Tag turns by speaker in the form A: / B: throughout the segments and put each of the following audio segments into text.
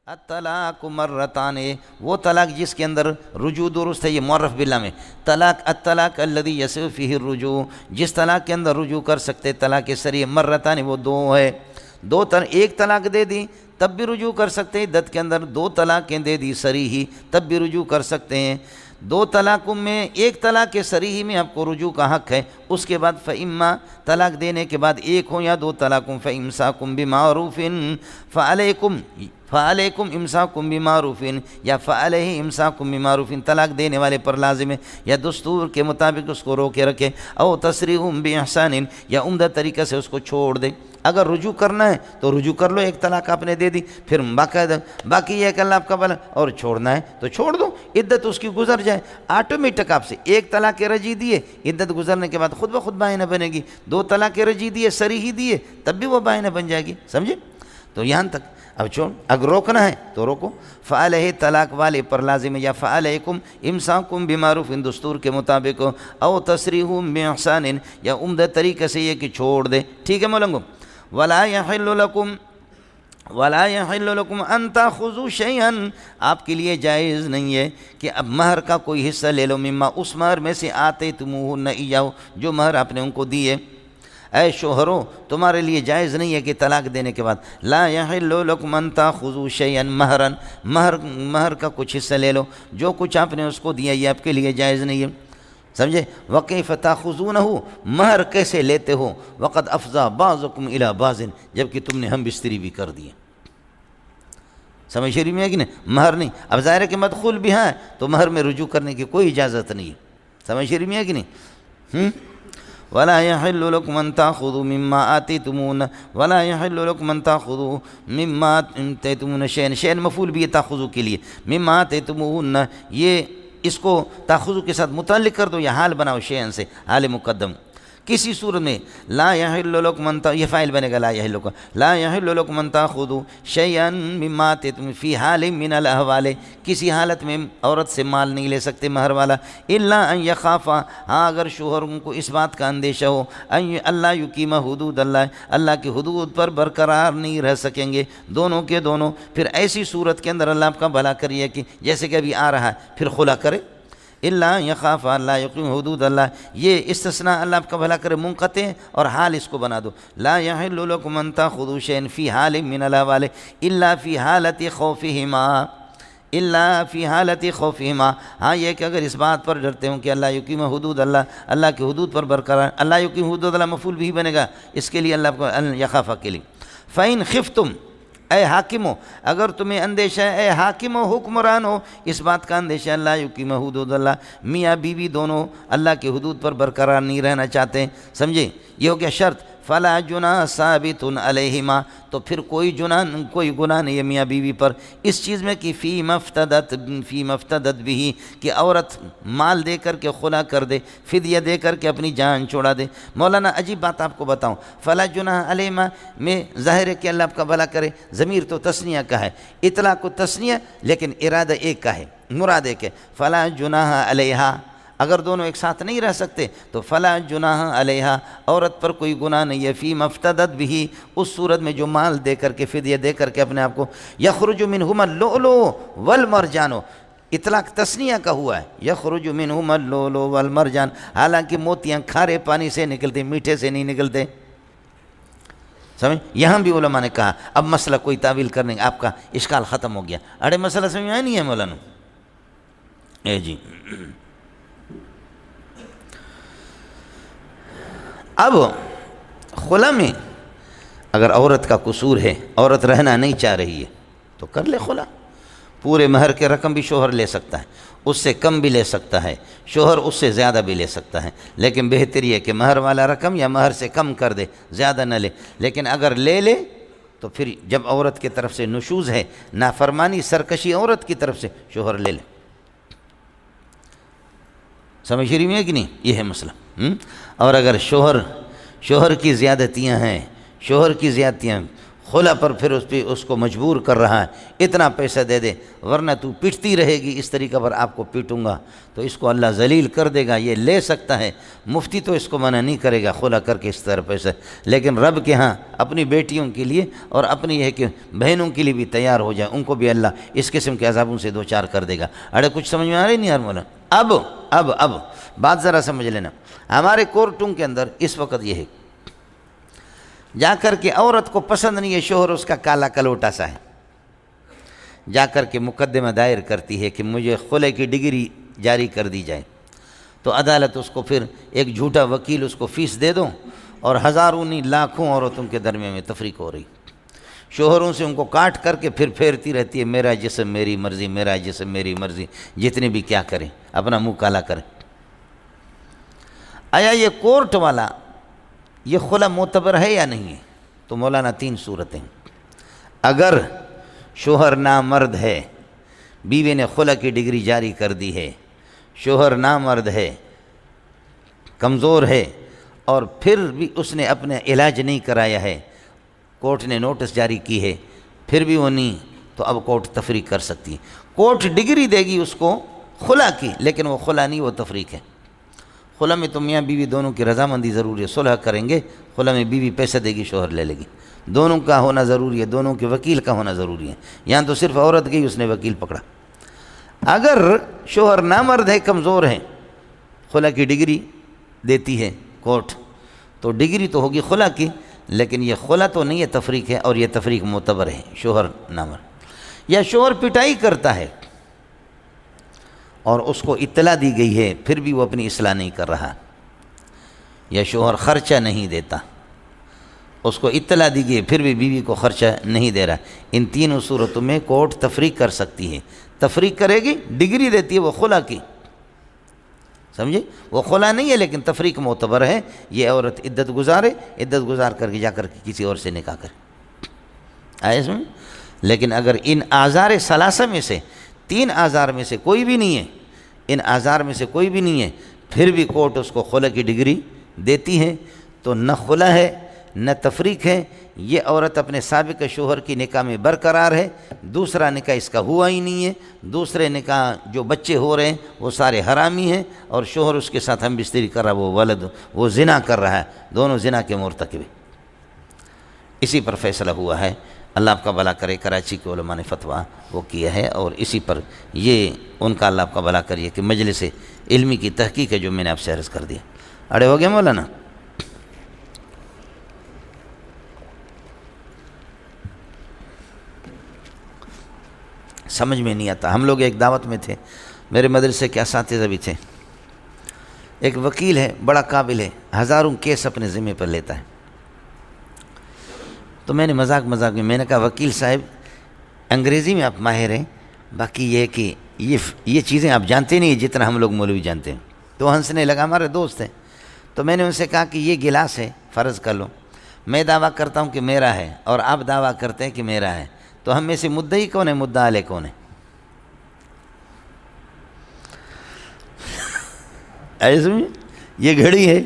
A: الطلاق مرتان، وہ طلاق جس کے اندر رجوع درست ہے، یہ معرف باللہ میں طلاق، الطلاق الذی یصح فیہ الرجوع، جس طلاق کے اندر رجوع کر سکتے طلاق صریح، مرتان وہ دو ہے، ایک طلاق دے دی تب بھی رجوع کر سکتے ہیں، عدت کے اندر دو طلاقیں دے دی صریح تب بھی رجوع کر سکتے ہیں، دو طلاقوں میں ایک طلاق صریح میں آپ کو رجوع کا حق ہے، اس کے بعد فإما طلاق دینے کے بعد ایک ہو یا دو طلاقوں، فإمساکم بمعروف فعلیکم امساکم بمعروف یا فعلیہ امساکم بمعروف، طلاق دینے والے پر لازم ہے یا دستور کے مطابق اس کو روکے رکھے، او تسریح بإحسان یا عمدہ طریقے سے اس کو چھوڑ دے۔ اگر رجوع کرنا ہے تو رجوع کر لو، ایک طلاق آپ نے دے دی، پھر باقاعدہ باقی یہ ہے کہ اللہ آپ کا بھلا، اور چھوڑنا ہے تو چھوڑ دو، عدت اس کی گزر جائے، آٹومیٹک آپ سے ایک طلاق رجعی دیے، عدت گزرنے کے بعد خود بخود بائنہ بنے گی، دو طلاق رجعی دیے صریح دیے تب بھی وہ بائنہ بن جائے گی، سمجھے؟ تو یہاں تک اب چھوڑ، اگر روکنا ہے تو روکو، فعلیہ طلاق والے پر لازم ہے یا فعلیکم امساکم بمعروف دستور کے مطابق، او تسریح بإحسان یا عمدہ طریقے سے یہ کہ چھوڑ دے، ٹھیک ہے مولنگو؟ ولا يحل لكم ان تاخذوا شيئا، آپ کے لیے جائز نہیں ہے کہ اب مہر کا کوئی حصہ لے لو، مما اس مہر میں سے آتیتموہن ایاہ، جو مہر آپ نے ان کو دیے، اے شوہروں تمہارے لیے جائز نہیں ہے کہ طلاق دینے کے بعد لا يحل لكم ان تاخذوا شيئا مہرا، مہر کا کچھ حصہ لے لو، جو کچھ آپ نے اس کو دیا یہ آپ کے لیے جائز نہیں ہے، سمجھے؟ وَكَيْفَ تَأْخُذُونَهُ، مہر کیسے لیتے ہو، وَقَدْ أَفْضَى بَعْضُكُمْ إِلَى بَعْضٍ، جبکہ تم نے ہم بستری بھی کر دیے، سمجھ شریف میں ہے کہ نہیں؟ مہر نہیں، اب ظاہر ہے کہ مدخول بھی ہے تو مہر میں رجوع کرنے کی کوئی اجازت نہیں، سمجھ شریف میں ہے کہ نہیں؟ وَلَا يَحِلُّ لَكُمْ أَن تَأْخُذُوا مِمَّا آتَيْتُمُوهُنَّ وَلَا يَحِلُّ لَكُمْ أَن تَأْخُذُوا مِمَّا آتَيْتُمُوهُنَّ شَيْئًا، شَيْئًا مفعول بھی ہے تأخذوا کے لیے، مِمَّا آتَيْتُمُوهُنَّ یہ اس کو تاخذو کے ساتھ متعلق کر دو یا حال بناؤ، شیئن سے حال مقدم، کسی صورت میں لا یحل لکم ان، یہ فاعل بنے گا لا یحل لکم، لا یحل لکم ان تاخذوا شیئا مما آتیتم فی حال من الاحوال، کسی حالت میں عورت سے مال نہیں لے سکتے مہر والا، الا ان یخافا، ہاں اگر شوہروں کو اس بات کا اندیشہ ہو ان اللہ یقیم حدود اللہ، اللہ کی حدود پر برقرار نہیں رہ سکیں گے دونوں کے دونوں، پھر ایسی صورت کے اندر اللہ آپ کا بھلا کریے کہ جیسے کہ ابھی آ رہا ہے پھر خلا کرے، اللہ یخاف اللہ یقیم حدود اللہ، یہ استثناء اللہ آپ کا بھلا کرے منقطع، اور حال اس کو بنا دو لا یحل لکم ان تاخذوا شیئا فی حال من الاحوال الا فی حالت خوفہما، الا فی حالت خوفہما، ہاں یہ کہ اگر اس بات پر ڈرتے ہوں کہ اللہ یقیم حدود اللہ، اللہ کی حدود پر برقرار، اللہ یقیم حدود اللہ مفعول بھی بنے گا اس کے لیے اللہ کو یخافہ کے لیے، فَإِنْ خِفْتُمْ، اے حاکم ہو اگر تمہیں اندیشہ ہے، اے حاکم ہو حکمران ہو، اس بات کا اندیشہ اللہ یقیم حدود اللہ، میاں بیوی دونوں اللہ کی حدود پر برقرار نہیں رہنا چاہتے، سمجھے؟ یہ ہو گیا شرط، فلا جناح ثابت علیہما، تو پھر کوئی گناہ نہیں ہے میاں بیوی پر اس چیز میں کہ فی مفتدت بھی، کہ عورت مال دے کر کے خلا کر دے، فدیہ دے کر کے اپنی جان چھوڑا دے۔ مولانا عجیب بات آپ کو بتاؤں، فلا جناح علیہما میں ظاہر ہے کہ اللہ آپ کا بھلا کرے، ضمیر تو تثنیہ کا ہے، اطلاق کو تثنیہ لیکن ارادہ ایک کا ہے، مراد ایک ہے، فلا جناح علیہا، اگر دونوں ایک ساتھ نہیں رہ سکتے تو فلا جناح علیہا، عورت پر کوئی گناہ نہیں ہے، فی مفتدت بھی، اس صورت میں جو مال دے کر کے فدیہ دے کر کے اپنے آپ کو، یخرج منہما اللؤلؤ والمرجان، اطلاق تثنیہ کا ہوا ہے، یخرج منہما اللؤلؤ والمرجان، حالانکہ موتیاں کھارے پانی سے نکلتے میٹھے سے نہیں نکلتے، سمجھ؟ یہاں بھی علماء نے کہا اب مسئلہ کوئی تعویل کرنے آپ کا اشکال ختم ہو گیا، اڑے مسئلہ سمجھ میں آیا نہیں ہے مولانا؟ اے جی اب خلا میں اگر عورت کا قصور ہے، عورت رہنا نہیں چاہ رہی ہے تو کر لے خلا، پورے مہر کے رقم بھی شوہر لے سکتا ہے، اس سے کم بھی لے سکتا ہے، شوہر اس سے زیادہ بھی لے سکتا ہے، لیکن بہتر یہ کہ مہر والا رقم یا مہر سے کم کر دے، زیادہ نہ لے، لیکن اگر لے لے تو پھر جب عورت کی طرف سے نشوز ہے، نافرمانی سرکشی عورت کی طرف سے، شوہر لے لے، سمجھ رہی میں ہے کہ نہیں؟ یہ ہے مسئلہ۔ اور اگر شوہر کی زیادتیاں ہیں، شوہر کی زیادتیاں، خلا پر پھر اس کو مجبور کر رہا ہے اتنا پیسہ دے دے ورنہ تو پٹتی رہے گی، اس طریقہ پر آپ کو پیٹوں گا، تو اس کو اللہ ذلیل کر دے گا، یہ لے سکتا ہے، مفتی تو اس کو منع نہیں کرے گا خلا کر کے اس طرح پیسہ، لیکن رب کے ہاں اپنی بیٹیوں کے لیے اور اپنی یہ کہ بہنوں کے لیے بھی تیار ہو جائے، ان کو بھی اللہ اس قسم کے عذابوں سے دوچار کر دے گا۔ اڑے کچھ سمجھ میں آ رہی نہیں یار مولا؟ اب بات ذرا سمجھ لینا، ہمارے کورٹوں کے اندر اس وقت یہ ہے، جا کر کے عورت کو پسند نہیں ہے شوہر اس کا کالا کلوٹا سا ہے، جا کر کے مقدمہ دائر کرتی ہے کہ مجھے خلع کی ڈگری جاری کر دی جائے، تو عدالت اس کو پھر ایک جھوٹا وکیل اس کو فیس دے دو، اور ہزاروں نہیں لاکھوں عورتوں کے درمیان میں تفریق ہو رہی، شوہروں سے ان کو کاٹ کر کے پھر پھیرتی رہتی ہے، میرا جسم میری مرضی، میرا جسم میری مرضی، جتنے بھی کیا کریں اپنا منہ کالا کریں۔ آیا یہ کورٹ والا یہ خلا معتبر ہے یا نہیں ہے؟ تو مولانا 3 صورتیں، اگر شوہر نامرد ہے، بیوی نے خلا کی ڈگری جاری کر دی ہے، شوہر نامرد ہے، کمزور ہے، اور پھر بھی اس نے اپنا علاج نہیں کرایا ہے، کورٹ نے نوٹس جاری کی ہے، پھر بھی وہ نہیں، تو اب کورٹ تفریق کر سکتی ہے۔ کورٹ ڈگری دے گی اس کو خلا کی، لیکن وہ خلا نہیں، وہ تفریق ہے۔ خلا میں تو میاں بیوی دونوں کی رضامندی ضروری ہے، صلح کریں گے، خلا میں بیوی پیسہ دے گی، شوہر لے لے گی، دونوں کا ہونا ضروری ہے، دونوں کے وکیل کا ہونا ضروری ہے۔ یہاں تو صرف عورت گئی، اس نے وکیل پکڑا۔ اگر شوہر نامرد ہے، کمزور ہے، خلا کی ڈگری دیتی ہے کورٹ، تو ڈگری تو ہوگی خلا کی، لیکن یہ خلا تو نہیں ہے، تفریق ہے، اور یہ تفریق معتبر ہے، شوہر نامرد۔ یا شوہر پٹائی کرتا ہے اور اس کو اطلاع دی گئی ہے، پھر بھی وہ اپنی اصلاح نہیں کر رہا، یا شوہر خرچہ نہیں دیتا، اس کو اطلاع دی گئی ہے پھر بھی بیوی کو خرچہ نہیں دے رہا، ان تینوں صورتوں میں کورٹ تفریق کر سکتی ہے۔ تفریق کرے گی، ڈگری دیتی ہے وہ خلا کی، سمجھے؟ وہ خلا نہیں ہے لیکن تفریق معتبر ہے، یہ عورت عدت گزارے، عدت گزار کر کے جا کر کے کسی اور سے نکاح کرے، آئے اس میں۔ لیکن اگر ان اعذار ثلاثہ میں سے 3 اعذار میں سے کوئی بھی نہیں ہے، ان اعذار میں سے کوئی بھی نہیں ہے، پھر بھی کورٹ اس کو خلا کی ڈگری دیتی ہے، تو نہ خلا ہے نہ تفریق ہے، یہ عورت اپنے سابق شوہر کی نکاح میں برقرار ہے، دوسرا نکاح اس کا ہوا ہی نہیں ہے، دوسرے نکاح جو بچے ہو رہے ہیں وہ سارے حرامی ہیں، اور شوہر اس کے ساتھ ہم بستری کر رہا ہے، وہ ولد، وہ زنا کر رہا ہے، دونوں زنا کے مرتکب ہیں۔ اسی پر فیصلہ ہوا ہے، اللہ آپ کا بھلا کرے، کراچی کے علماء نے فتویٰ وہ کیا ہے، اور اسی پر یہ ان کا اللہ آپ کا بھلا کریے کہ مجلس علمی کی تحقیق ہے جو میں نے آپ سے عرض کر دیا۔ اڑے ہو گئے مولانا؟ سمجھ میں نہیں آتا۔ ہم لوگ ایک دعوت میں تھے، میرے مدرسے کے اساتذہ بھی تھے، ایک وکیل ہے، بڑا قابل ہے، ہزاروں کیس اپنے ذمہ پر لیتا ہے، تو میں نے مذاق میں نے کہا وکیل صاحب انگریزی میں آپ ماہر ہیں، باقی یہ کہ یہ چیزیں آپ جانتے نہیں جتنا ہم لوگ مولوی جانتے ہیں۔ تو ہنسنے لگا، ہمارے دوست ہیں، تو میں نے ان سے کہا کہ یہ گلاس ہے، فرض کر لو میں دعویٰ کرتا ہوں کہ میرا ہے اور آپ دعویٰ کرتے ہیں کہ میرا ہے، تو ہم میں سے مدعی کون ہے، مدعا علیہ کون ہے؟ ایسے میں یہ گھڑی ہے،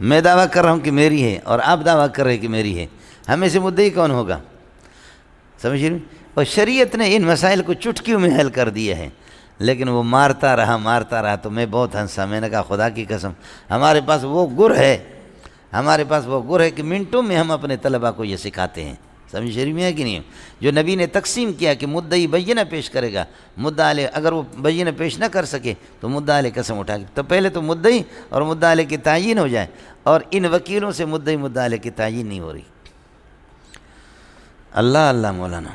A: میں دعویٰ کر رہا ہوں کہ میری ہے اور آپ دعویٰ کر رہے ہیں کہ میری ہے، ہمیں سے مدعی کون ہوگا؟ سمجھ رہے؟ اور شریعت نے ان مسائل کو چٹکیوں میں حل کر دیا ہے، لیکن وہ مارتا رہا، تو میں بہت ہنسا، میں نے کہا خدا کی قسم ہمارے پاس وہ گر ہے کہ منٹوں میں ہم اپنے طلبہ کو یہ سکھاتے ہیں، سمجھ شریف میں ہے کہ نہیں؟ جو نبی نے تقسیم کیا کہ مدعی بینہ پیش کرے گا، مدعا علیہ اگر وہ بینہ پیش نہ کر سکے تو مدعا علیہ قسم اٹھا کے، تو پہلے تو مدعی اور مدعا علیہ کی تعیین ہو جائے، اور ان وکیلوں سے مدعی مدعا علیہ کی تعیین نہیں ہو رہی۔ اللہ مولانا،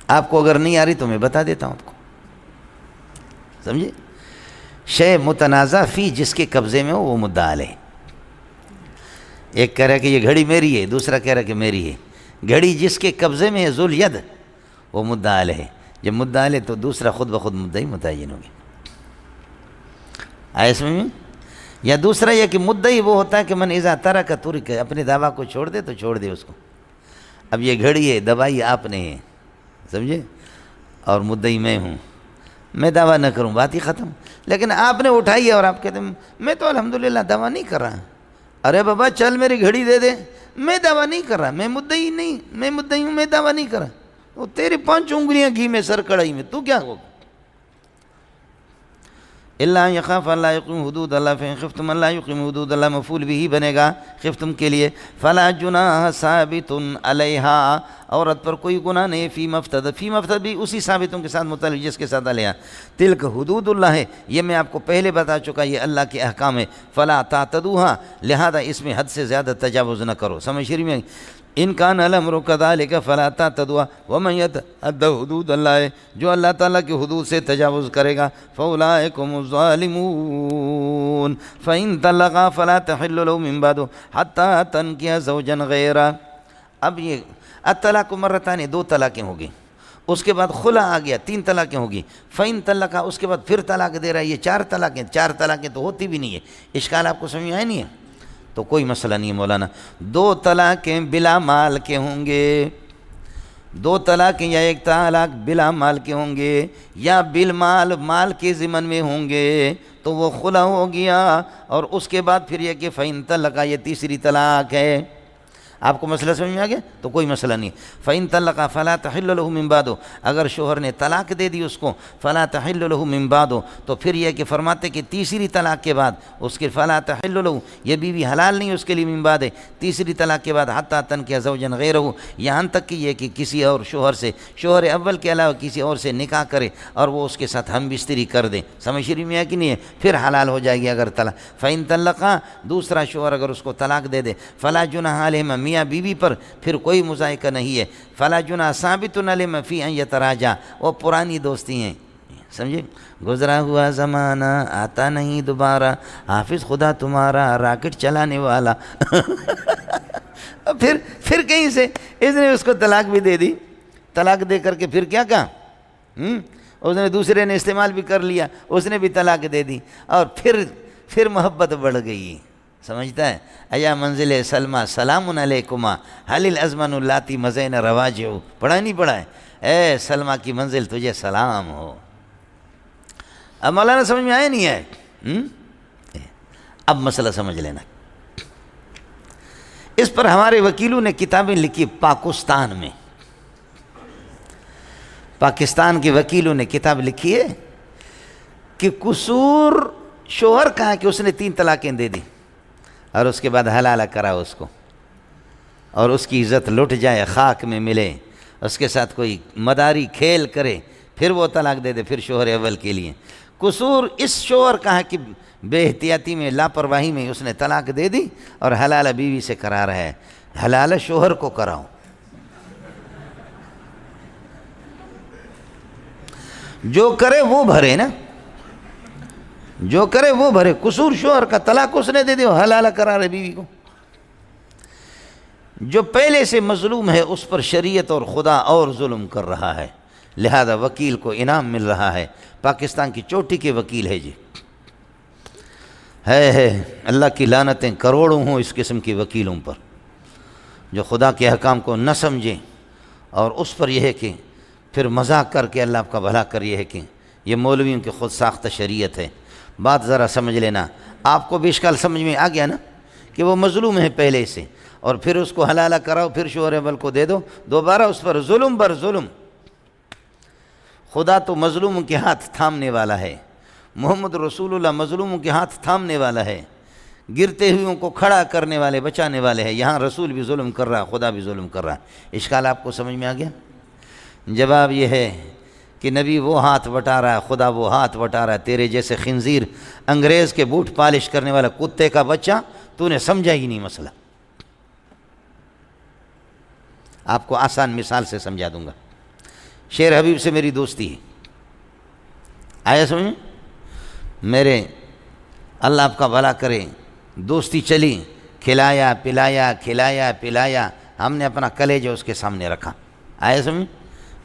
A: آپ کو اگر نہیں آ رہی تو میں بتا دیتا ہوں آپ کو، سمجھے؟ شے متنازع فی جس کے قبضے میں ہو وہ مدعا علیہ، ایک کہہ رہا ہے کہ یہ گھڑی میری ہے، دوسرا کہہ رہا ہے کہ میری ہے، گھڑی جس کے قبضے میں ہے ذو الید وہ مدعا علیہ ہے، جب مدعا علیہ تو دوسرا خود بخود مدعی متعین ہوگی، آئے اس میں؟ یا دوسرا یہ کہ مدعی وہ ہوتا ہے کہ من اذا ترک ترک، اپنے دعویٰ کو چھوڑ دے تو چھوڑ دے اس کو، اب یہ گھڑی ہے، دوائی آپ نے ہے، سمجھے، اور مدعی میں ہوں، میں دعویٰ نہ کروں بات ہی ختم، لیکن آپ نے اٹھائی ہے اور آپ کہتے ہیں میں تو الحمدللہ دعویٰ نہیں کر رہا، ارے بابا چل میری گھڑی دے دے، میں دعویٰ نہیں کر رہا، میں مدعی نہیں، میں مدعی ہوں، میں دعویٰ نہیں کر رہا، وہ تیرے 5 انگلیاں گھی میں سر کڑھائی میں، تو کیا ہوگا؟ اللہ یخاف اللہ یقیم حدود اللہ فإن خفتم اللہ یقیم حدود اللہ مفعول بھی بنے گا خفتم کے لیے. فلا جناح ثابت علیہا، عورت پر کوئی گناہ نہیں. فی مفتد، فی مفتد بھی اسی ثابتوں کے ساتھ متعلق جس کے ساتھ علیہا. تلک حدود اللہ ہے، یہ میں آپ کو پہلے بتا چکا، یہ اللہ کے احکام ہے. فلا تعتدوها، لہذا اس میں حد سے زیادہ تجاوز نہ کرو. سمجھ شریف میں ان کان الامر کذالک فلا تعتدوا ومن یتعد حدود اللہ، جو اللہ تعالیٰ کی حدود سے تجاوز کرے گا فاولئک هم الظالمون. فإن طلقا فلا تحل له من بعد حتى تنكح زوجا غیرہ. اب یہ الطلاق مرتان، 2 طلاقیں ہوگی، اس کے بعد خلا آ گیا، 3 طلاقیں ہوگی. فإن طلقا، اس کے بعد پھر طلاق دے رہا ہے، یہ 4 طلاقیں. 4 طلاقیں تو ہوتی بھی نہیں ہے. اشکال آپ کو سمجھ میں آیا نہیں ہے؟ تو کوئی مسئلہ نہیں ہے مولانا. 2 طلاقیں بلا مال کے ہوں گے، 2 طلاقیں یا 1 طلاق بلا مال کے ہوں گے یا بالمال، مال کے ضمن میں ہوں گے، تو وہ خلا ہو گیا. اور اس کے بعد پھر یہ کہ فإن طلقا، یہ تیسری طلاق ہے. آپ کو مسئلہ سمجھ میں آ گیا؟ تو کوئی مسئلہ نہیں. فإن طلقا فلا تحل له من بعد، اگر شوہر نے طلاق دے دی اس کو، فلا تحل له من بعد، تو پھر یہ کہ فرماتے کہ تیسری طلاق کے بعد اس کے فلا تحل له، یہ بیوی حلال نہیں اس کے لیے من بعد ہے، تیسری طلاق کے بعد حتی تنکح زوجا غیرہ، یہاں تک کہ یہ کہ کسی اور شوہر سے، شوہر اول کے علاوہ کسی اور سے نکاح کرے اور وہ اس کے ساتھ ہم بستری کر دے. سمجھ شریف میں ہے کہ نہیں ہے؟ پھر حلال ہو جائے گی اگر طلاق. فإن طلقا، دوسرا شوہر اگر اس کو طلاق دے دے، فلا جناح علیہما، میاں بیوی پر پھر کوئی مذائقہ نہیں ہے. فلا جناح ثابت علیہما فی ان یتراجع، وہ پرانی دوستی ہیں، سمجھے؟ گزرا ہوا زمانہ آتا نہیں دوبارہ، حافظ خدا تمہارا راکٹ چلانے والا. پھر کہیں سے اس نے اس کو طلاق بھی دے دی. طلاق دے کر کے پھر کیا کہا؟ اس نے دوسرے نے استعمال بھی کر لیا، اس نے بھی طلاق دے دی، اور پھر محبت بڑھ گئی. سمجھتا ہے؟ ایا منزل سلمہ سلام علیکما حل الازمن اللاتی مزین رواجع، پڑھا نہیں پڑھا ہے؟ اے سلمہ کی منزل تجھے سلام ہو. اب مولانا سمجھ میں آیا نہیں ہے؟ اب مسئلہ سمجھ لینا. اس پر ہمارے وکیلوں نے کتابیں لکھی پاکستان میں، پاکستان کے وکیلوں نے کتاب لکھی ہے کہ قصور شوہر کا ہے کہ اس نے 3 طلاقیں دے دی اور اس کے بعد حلالہ کرا اس کو، اور اس کی عزت لٹ جائے، خاک میں ملے، اس کے ساتھ کوئی مداری کھیل کرے، پھر وہ طلاق دے دے پھر شوہر اول کے لیے. قصور اس شوہر کا ہے کہ بے احتیاطی میں، لاپرواہی میں اس نے طلاق دے دی اور حلالہ بیوی سے کرا رہا ہے. حلالہ شوہر کو کراؤ. جو کرے وہ بھرے نا، جو کرے وہ بھرے. قصور شوہر کا، طلاق اس نے دے دی، حلالہ کرا رہے بیوی کو. جو پہلے سے مظلوم ہے اس پر شریعت اور خدا اور ظلم کر رہا ہے، لہذا وکیل کو انعام مل رہا ہے. پاکستان کی چوٹی کے وکیل ہے جی، ہے اللہ کی لعنتیں کروڑوں ہوں اس قسم کی وکیلوں پر جو خدا کے احکام کو نہ سمجھیں، اور اس پر یہ ہے کہ پھر مذاق کر کے اللہ آپ کا بھلا کر، یہ ہے کہ یہ مولویوں کی خود ساختہ شریعت ہے. بات ذرا سمجھ لینا. آپ کو بھی اشکال سمجھ میں آ گیا نا کہ وہ مظلوم ہے پہلے سے، اور پھر اس کو حلالہ کراؤ، پھر شوہر اول کو دے دو، دوبارہ اس پر ظلم بر ظلم. خدا تو مظلوموں کے ہاتھ تھامنے والا ہے، محمد رسول اللہ مظلوموں کے ہاتھ تھامنے والا ہے، گرتے ہوئوں کو کھڑا کرنے والے، بچانے والے ہیں. یہاں رسول بھی ظلم کر رہا، خدا بھی ظلم کر رہا. اشکال آپ کو سمجھ میں آ گیا؟ جواب یہ ہے کہ نبی وہ ہاتھ بٹا رہا ہے، خدا وہ ہاتھ بٹا رہا ہے. تیرے جیسے خنزیر، انگریز کے بوٹ پالش کرنے والا کتے کا بچہ، تو نے سمجھا ہی نہیں مسئلہ. آپ کو آسان مثال سے سمجھا دوں گا. شیر حبیب سے میری دوستی ہے، آیا سمجھ؟ میرے اللہ آپ کا بھلا کرے، دوستی چلی، کھلایا پلایا کھلایا پلایا، ہم نے اپنا کلیجہ اس کے سامنے رکھا. آیا سمجھ؟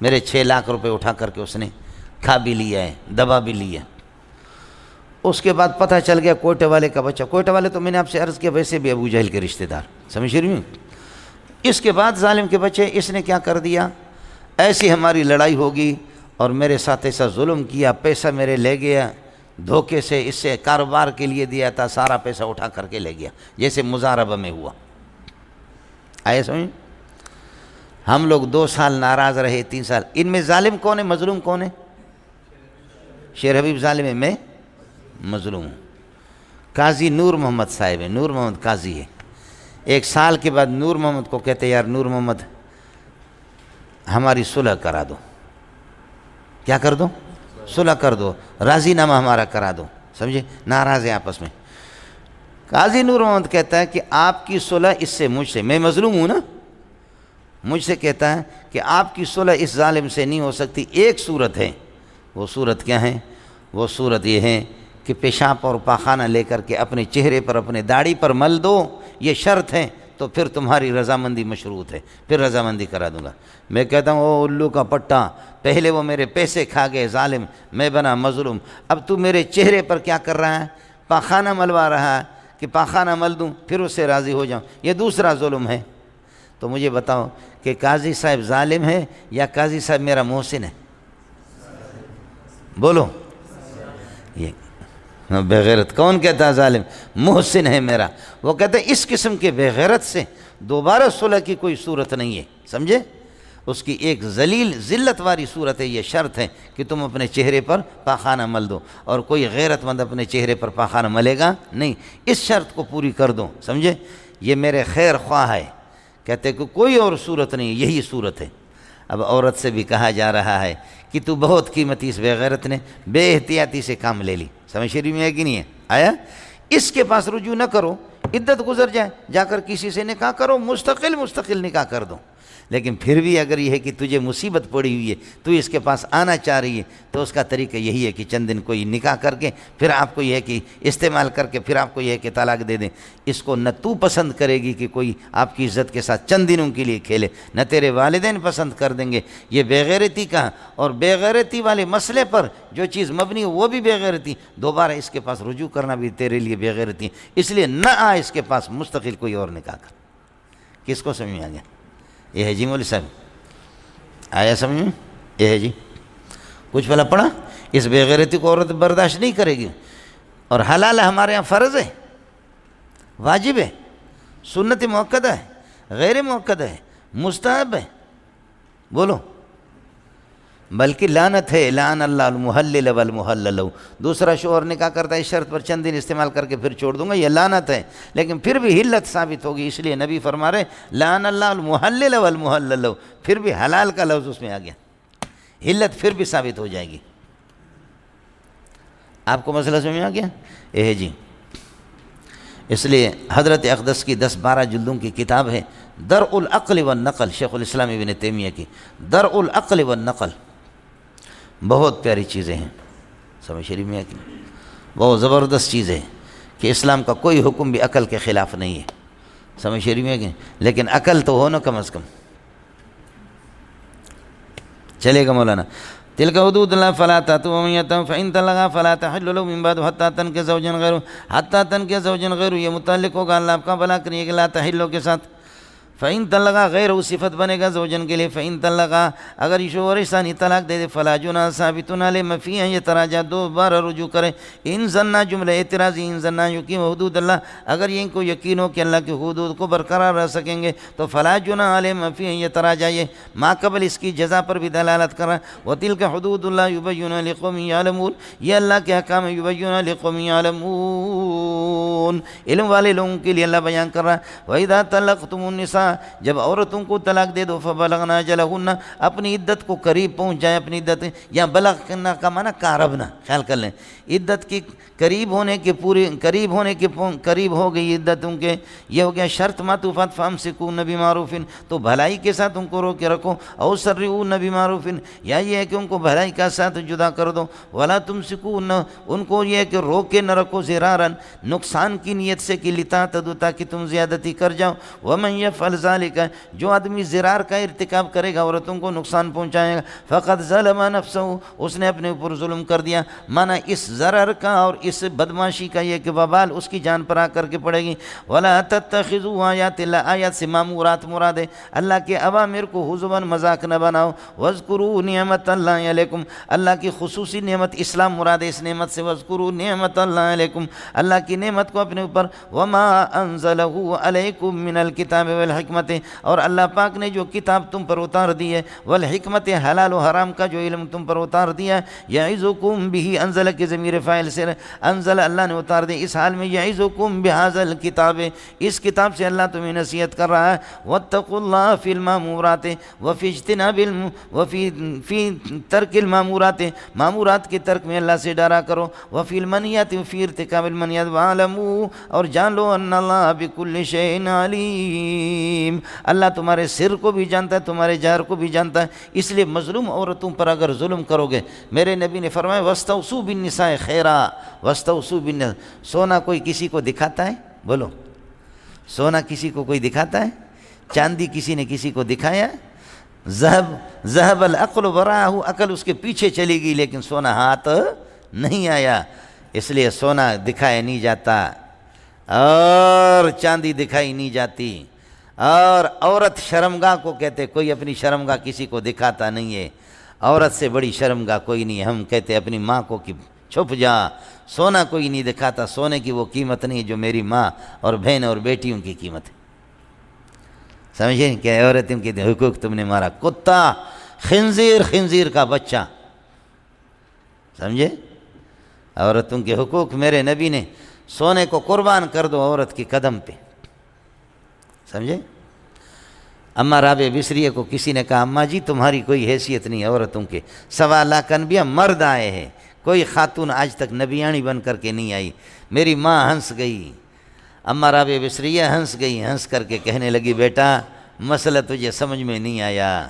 A: میرے 6 لاکھ روپے اٹھا کر کے اس نے کھا بھی لیا ہے، دبا بھی لیا. اس کے بعد پتہ چل گیا کوئٹہ والے کا بچہ. کوئٹہ والے تو میں نے آپ سے عرض کیا ویسے بھی ابو جہل کے رشتہ دار، سمجھ رہی ہوں. اس کے بعد ظالم کے بچے، اس نے کیا کر دیا، ایسی ہماری لڑائی ہوگی اور میرے ساتھ ایسا ظلم کیا، پیسہ میرے لے گیا دھوکے سے، اس سے کاروبار کے لیے دیا تھا، سارا پیسہ اٹھا کر کے لے گیا، جیسے مزاربہ میں ہوا. آئے سمجھ؟ ہم لوگ 2 سال ناراض رہے، 3 سال، ان میں ظالم کون ہے، مظلوم کون ہے؟ شیر حبیب ظالم ہے، میں مظلوم ہوں۔ قاضی نور محمد صاحب ہے، نور محمد قاضی ہے۔ 1 سال کے بعد نور محمد کو کہتے یار نور محمد ہماری صلح کرا دو۔ کیا کر دو؟ صلح کر دو، راضی نامہ ہمارا کرا دو، سمجھے؟ ناراض ہے آپس میں۔ قاضی نور محمد کہتا ہے کہ آپ کی صلح اس سے، مجھ سے، میں مظلوم ہوں نا، مجھ سے کہتا ہے کہ آپ کی صلح اس ظالم سے نہیں ہو سکتی، ایک صورت ہے۔ وہ صورت کیا ہے؟ وہ صورت یہ ہے کہ پیشاب اور پاخانہ لے کر کے اپنے چہرے پر، اپنے داڑھی پر مل دو، یہ شرط ہے، تو پھر تمہاری رضامندی مشروط ہے، پھر رضامندی کرا دوں گا۔ میں کہتا ہوں او الو کا پٹا، پہلے وہ میرے پیسے کھا گئے ظالم، میں بنا مظلوم، اب تو میرے چہرے پر کیا کر رہا ہے؟ پاخانہ ملوا رہا ہے کہ پاخانہ مل دوں پھر اس سے راضی ہو جاؤں، یہ دوسرا ظلم ہے۔ تو مجھے بتاؤ کہ قاضی صاحب ظالم ہے یا قاضی صاحب میرا محسن ہے؟ بولو۔ یہ بغیرت کون کہتا ہے ظالم؟ محسن ہے میرا۔ وہ کہتے ہیں اس قسم کے بغیرت سے دوبارہ صلح کی کوئی صورت نہیں ہے، سمجھے؟ اس کی ایک ذلیل ذلت والی صورت ہے، یہ شرط ہے کہ تم اپنے چہرے پر پاخانہ مل دو، اور کوئی غیرت مند اپنے چہرے پر پاخانہ ملے گا نہیں، اس شرط کو پوری کر دو، سمجھے؟ یہ میرے خیر خواہ ہے، کہتے کہ کوئی اور صورت نہیں، یہی صورت ہے۔ اب عورت سے بھی کہا جا رہا ہے کہ تو بہت قیمتی، اس بغیرت نے بے احتیاطی سے کام لے لی، سمجھ شریف میں ہے کہ نہیں ہے؟ آیا؟ اس کے پاس رجوع نہ کرو، عدت گزر جائے، جا کر کسی سے نکاح کرو، مستقل نکاح کر دو۔ لیکن پھر بھی اگر یہ ہے کہ تجھے مصیبت پڑی ہوئی ہے، تو اس کے پاس آنا چاہ رہی ہے، تو اس کا طریقہ یہی ہے کہ چند دن کوئی نکاح کر کے پھر آپ کو یہ ہے کہ استعمال کر کے پھر آپ کو یہ ہے کہ طلاق دے دیں۔ اس کو نہ تو پسند کرے گی کہ کوئی آپ کی عزت کے ساتھ چند دنوں کے لیے کھیلے، نہ تیرے والدین پسند کر دیں گے۔ یہ بےغیرتی کا، اور بےغیرتی والے مسئلے پر جو چیز مبنی ہو وہ بھی بےغیرتی، دوبارہ اس کے پاس رجوع کرنا بھی تیرے لیے بےغیرتی، اس لیے نہ آ اس کے پاس، مستقل کوئی اور نکاح کر۔ کس کو سمجھ میں آ گیا؟ یہ ہے جی مولوی صاحب، آیا سمجھ میں؟ یہ ہے جی، کچھ بھلا پڑا؟ اس بےغیرتی کو عورت برداشت نہیں کرے گی، اور حلال ہمارے یہاں فرض ہے، واجب ہے، سنت مؤکدہ ہے، غیر مؤکدہ ہے، مستحب ہے، بولو۔ بلکہ لعنت ہے، لعن اللہ المحلل والمحلل لہ۔ دوسرا شوہر نکاح کرتا ہے اس شرط پر چند دن استعمال کر کے پھر چھوڑ دوں گا، یہ لعنت ہے، لیکن پھر بھی حلت ثابت ہوگی، اس لیے نبی فرما رہے لعن اللہ المحلل والمحلل لہ، پھر بھی حلال کا لفظ اس میں آ گیا، حلت پھر بھی ثابت ہو جائے گی۔ آپ کو مسئلہ سمجھ میں آ گیا؟ یہ جی، اس لیے حضرت اقدس کی 10-12 جلدوں کی کتاب ہے درء العقل والنقل، شیخ الاسلام ابن تیمیہ کی درء العقل والنقل، بہت پیاری چیزیں ہیں، سمجھ شریف میں ہے کہ بہت زبردست چیز ہے کہ اسلام کا کوئی حکم بھی عقل کے خلاف نہیں ہے، سمجھ شریف میں ہے کہ لیکن عقل تو ہو نا کم از کم، چلے گا مولانا۔ تلک حدود اللہ فلا تأتوها ومن يتعن فإن طلقها فلا تحل له من بعد حتى تنكح زوجا غيره، حتى تنكح زوجا غيره یہ متعلق ہوگا، اللہ آپ کا بھلا کریے کہ لا تحل کے ساتھ، فإن طلقها غیرہ صفت بنے گا زوجن کے لیے، فإن طلقها اگر یہ شوہر ثانی طلاق دے دے فلا جناح ثابت علیہ ما فیہ ان یتراجع، دوبارہ رجوع کرے، ان ظن جملہ اعتراضی، ان ظن یقیم حدود اللہ، اگر یہ ان کو یقین ہو کہ اللہ کے حدود کو برقرار رہ سکیں گے تو فلا جناح علیہ ما فیہ ان یتراجع، یہ ما قبل اس کی جزا پر بھی دلالت کر رہا ہے۔ وتلک حدود اللہ یبین لقوم یعلمون، یہ اللہ کے احکام یبین لقوم یعلمون، علم والے لوگوں کے لیے اللہ بیان کر رہا ہے۔ وَإِذَا طَلَّقْتُمُ النِّسَاءَ، جب عورتوں کو طلاق دے دو، فبلغن اجلہن، اپنی عدت کو قریب پہنچ جائیں، اپنی عدت، یا بلغ کرنا کا معنی قاربنا، خیال کر لیں، عدت کی قریب ہونے کے پوری قریب ہونے کے قریب ہو گئی عدتوں کے، یہ ہو گیا شرط معطوفات، فامسکون بمعروف، تو بھلائی کے ساتھ ان کو روک کے رکھو، او سرعون بمعروف، یا یہ ہے کہ ان کو بھلائی کے ساتھ جدا کر دو، ولا تمسکون، ان کو یہ ہے کہ روک کے نہ رکھو، ضرارا، نقصان کی نیت سے، کہ لتعتدوا، تاکہ تم زیادتی کر جاؤ، ومن یفعل ذلک، جو آدمی ضرار کا ارتکاب کرے گا، عورتوں کو نقصان پہنچائے گا، فقد ظلم نفسہ، اس نے اپنے اوپر ظلم کر دیا، مانا اس ضرر کا اور اس بدماشی کا یہ کہ وبال اس کی جان پر آ کر کے پڑے گی۔ ولا تتخذوا آیات اللہ، آیات سے مامورات مراد ہے، اللہ کے اوامر کو حضوا مذاق نہ بناؤ، واذکروا نعمت اللہ علیکم، اللہ کی خصوصی نعمت اسلام مراد ہے، اس نعمت سے واذکروا نعمت اللہ علیکم، اللہ کی نعمت کو اپنے اوپر، وما انزلہ علیکم من الکتاب والحکمہ، والحکمت، اور اللہ پاک نے جو کتاب تم پر اتار دی ہے، والحکمت حلال و حرام کا جو علم تم پر اتار دیا ہے، یعظکم بہ، انزل کے ضمیر فاعل سے انزل اللہ نے اتار دی، اس حال میں یعظکم بہذا الکتاب، اس کتاب سے اللہ تمہیں نصیحت کر رہا ہے، واتقوا اللہ فی المامورات وفی اجتناب فی ترک المامورات، مامورات کے ترک میں اللہ سے ڈرا کرو، وفی المنہیات فی ارتکاب المنہیات، وعلموا، اور جان لو ان اللہ بکل شیء علیم، اللہ تمہارے سر کو بھی جانتا ہے، تمہارے جہر کو بھی جانتا ہے، اس لیے مظلوم عورتوں پر اگر ظلم کرو گے، میرے نبی نے فرمایا واستوصوا بالنساء خیرا، واستوصوا بالنساء، سونا کوئی کسی کو دکھاتا ہے؟ بولو، سونا کسی کو کوئی دکھاتا ہے؟ چاندی کسی نے کسی کو دکھایا؟ ذہب العقل وراءہ، عقل اس کے پیچھے چلی گئی لیکن سونا ہاتھ نہیں آیا، اس لیے سونا دکھایا نہیں جاتا اور چاندی دکھائی نہیں جاتی، اور عورت شرمگاہ کو کہتے، کوئی اپنی شرمگاہ کسی کو دکھاتا نہیں ہے، عورت سے بڑی شرمگاہ کوئی نہیں، ہم کہتے اپنی ماں کو کہ چھپ جا، سونا کوئی نہیں دکھاتا، سونے کی وہ قیمت نہیں جو میری ماں اور بہن اور بیٹیوں کی قیمت ہے، سمجھے؟ کہ عورتوں کے حقوق تم نے مارا، کتا، خنزیر، خنزیر کا بچہ، سمجھے؟ عورتوں کے حقوق میرے نبی نے، سونے کو قربان کر دو عورت کی قدم پہ، سمجھے؟ اماں رابعہ بصریہ کو کسی نے کہا اماں جی تمہاری کوئی حیثیت نہیں عورتوں کے، 1.25 لاکھ انبیاء مرد آئے ہیں، کوئی خاتون آج تک نبیانی بن کر کے نہیں آئی۔ میری ماں ہنس گئی، اماں رابعہ بصریہ ہنس گئی، ہنس کر کے کہنے لگی بیٹا مسئلہ تجھے سمجھ میں نہیں آیا،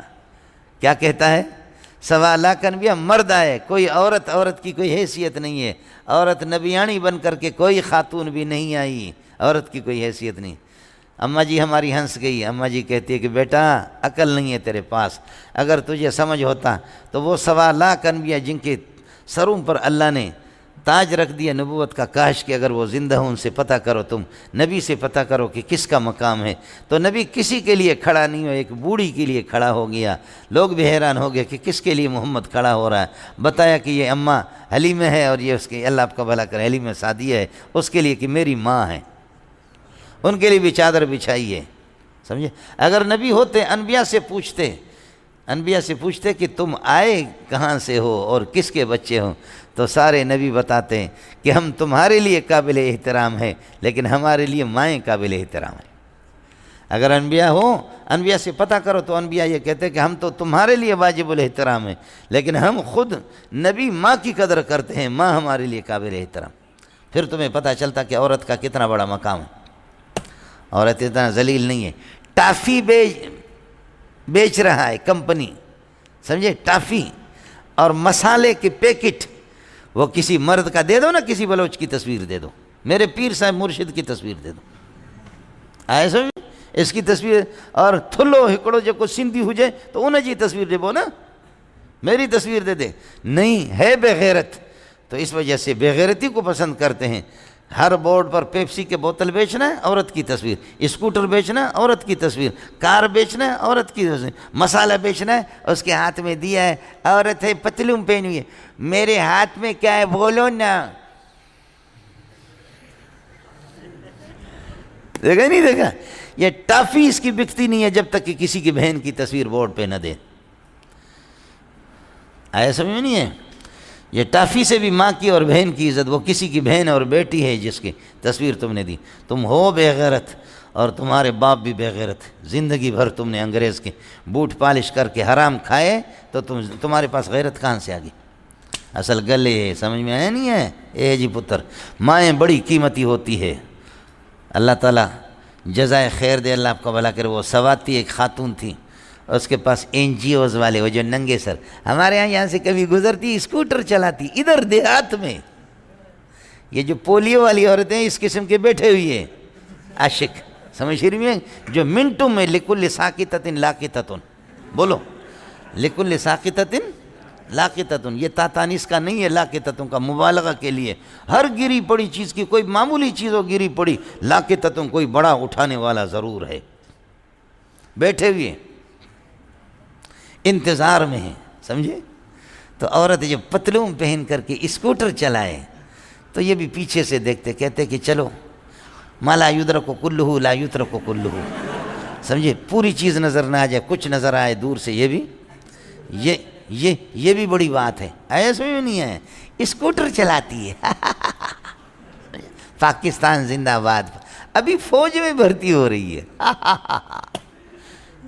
A: کیا کہتا ہے؟ 1.25 لاکھ انبیاء مرد آئے، کوئی عورت کی کوئی حیثیت نہیں ہے، عورت نبیانی بن کر کے کوئی خاتون بھی نہیں آئی، عورت کی کوئی حیثیت نہیں۔ اماں جی ہماری ہنس گئی، اماں جی کہتی ہے کہ بیٹا عقل نہیں ہے تیرے پاس، اگر تجھے سمجھ ہوتا تو وہ 1.25 لاکھ انبیاء جن کے سروں پر اللہ نے تاج رکھ دیا نبوت کا، کاش کہ اگر وہ زندہ ہوں، ان سے پتہ کرو، تم نبی سے پتہ کرو کہ کس کا مقام ہے، تو نبی کسی کے لیے کھڑا نہیں ہو، ایک بوڑھی کے لیے کھڑا ہو گیا، لوگ بھی حیران ہو گئے کہ کس کے لیے محمد کھڑا ہو رہا ہے، بتایا کہ یہ اماں حلیمہ ہے اور یہ اس کے، اللہ آپ کا بھلا کرے، حلیمہ سعدیہ ہے، اس کے لیے کہ میری ماں ہے، ان کے لیے بھی چادر بچھائی ہے، سمجھے؟ اگر نبی ہوتے انبیاء سے پوچھتے کہ تم آئے کہاں سے ہو اور کس کے بچے ہو، تو سارے نبی بتاتے ہیں کہ ہم تمہارے لیے قابل احترام ہیں لیکن ہمارے لیے مائیں قابل احترام ہیں۔ اگر انبیاء ہوں، انبیاء سے پتہ کرو تو انبیاء یہ کہتے ہیں کہ ہم تو تمہارے لیے واجب الاحترام ہیں لیکن ہم خود نبی ماں کی قدر کرتے ہیں، ماں ہمارے لیے قابل احترام۔ پھر تمہیں پتہ چلتا کہ عورت کا کتنا بڑا مقام ہے، عورت اتنا ذلیل نہیں ہے۔ ٹافی بیچ رہا ہے کمپنی، سمجھے؟ ٹافی اور مسالے کے پیکٹ، وہ کسی مرد کا دے دو نا، کسی بلوچ کی تصویر دے دو، میرے پیر صاحب مرشد کی تصویر دے دو، آئے سمجھ اس کی تصویر، اور تھلو ہکڑو جو کو سندھی ہو جائے تو انہیں جی تصویر دے بو نا، میری تصویر دے دے، نہیں ہے بے غیرت، تو اس وجہ سے بے غیرتی کو پسند کرتے ہیں۔ ہر بورڈ پر پیپسی کے بوتل بیچنا ہے، عورت کی تصویر، اسکوٹر بیچنا ہے، عورت کی تصویر، کار بیچنا ہے، عورت کی تصویر، مسالہ بیچنا ہے، اس کے ہاتھ میں دیا ہے، عورت ہے پتلون پہنی ہوئی ہے، میرے ہاتھ میں کیا ہے بولو نا، دیکھا نہیں دیکھا؟ یہ ٹافی اس کی بکتی نہیں ہے جب تک کہ کسی کی بہن کی تصویر بورڈ پہ نہ دے، آیا سمجھ میں نہیں ہے؟ یہ ٹافی سے بھی ماں کی اور بہن کی عزت، وہ کسی کی بہن اور بیٹی ہے جس کی تصویر تم نے دی، تم ہو بے غیرت اور تمہارے باپ بھی بے غیرت، زندگی بھر تم نے انگریز کے بوٹ پالش کر کے حرام کھائے تو تمہارے پاس غیرت کہاں سے آ گئی؟ اصل گلے ہے، سمجھ میں آیا نہیں ہے؟ اے جی پتر، مائیں بڑی قیمتی ہوتی ہے، اللہ تعالیٰ جزائے خیر دے، اللہ آپ کا بھلا کرے۔ وہ سواتی ایک خاتون تھی، اس کے پاس NGOs والے، وہ جو ننگے سر، ہمارے یہاں سے کبھی گزرتی اسکوٹر چلاتی، ادھر دیہات میں، یہ جو پولیو والی عورتیں اس قسم کے بیٹھے ہوئی ہیں عاشق، سمجھ رہی میں، جو منٹوں میں لکل ساقطۃ لاقطۃ، بولو لکل ساقطۃ لاقطۃ، یہ تاتانیس کا نہیں ہے، لاقطۃ کا مبالغہ کے لیے، ہر گری پڑی چیز کی، کوئی معمولی چیز ہو گری پڑی، لاقطۃ کوئی بڑا اٹھانے والا ضرور ہے، بیٹھے ہوئے انتظار میں ہیں، سمجھے؟ تو عورت جب پتلون پہن کر کے اسکوٹر چلائے تو یہ بھی پیچھے سے دیکھتے، کہتے کہ چلو ما لا یدرک کلہ لا یترک کلہ، سمجھے، پوری چیز نظر نہ آ جائے، کچھ نظر آئے دور سے، یہ بھی بڑی بات ہے. ایسے بھی نہیں ہے، اسکوٹر چلاتی ہے. پاکستان زندہ باد، ابھی فوج میں بھرتی ہو رہی ہے.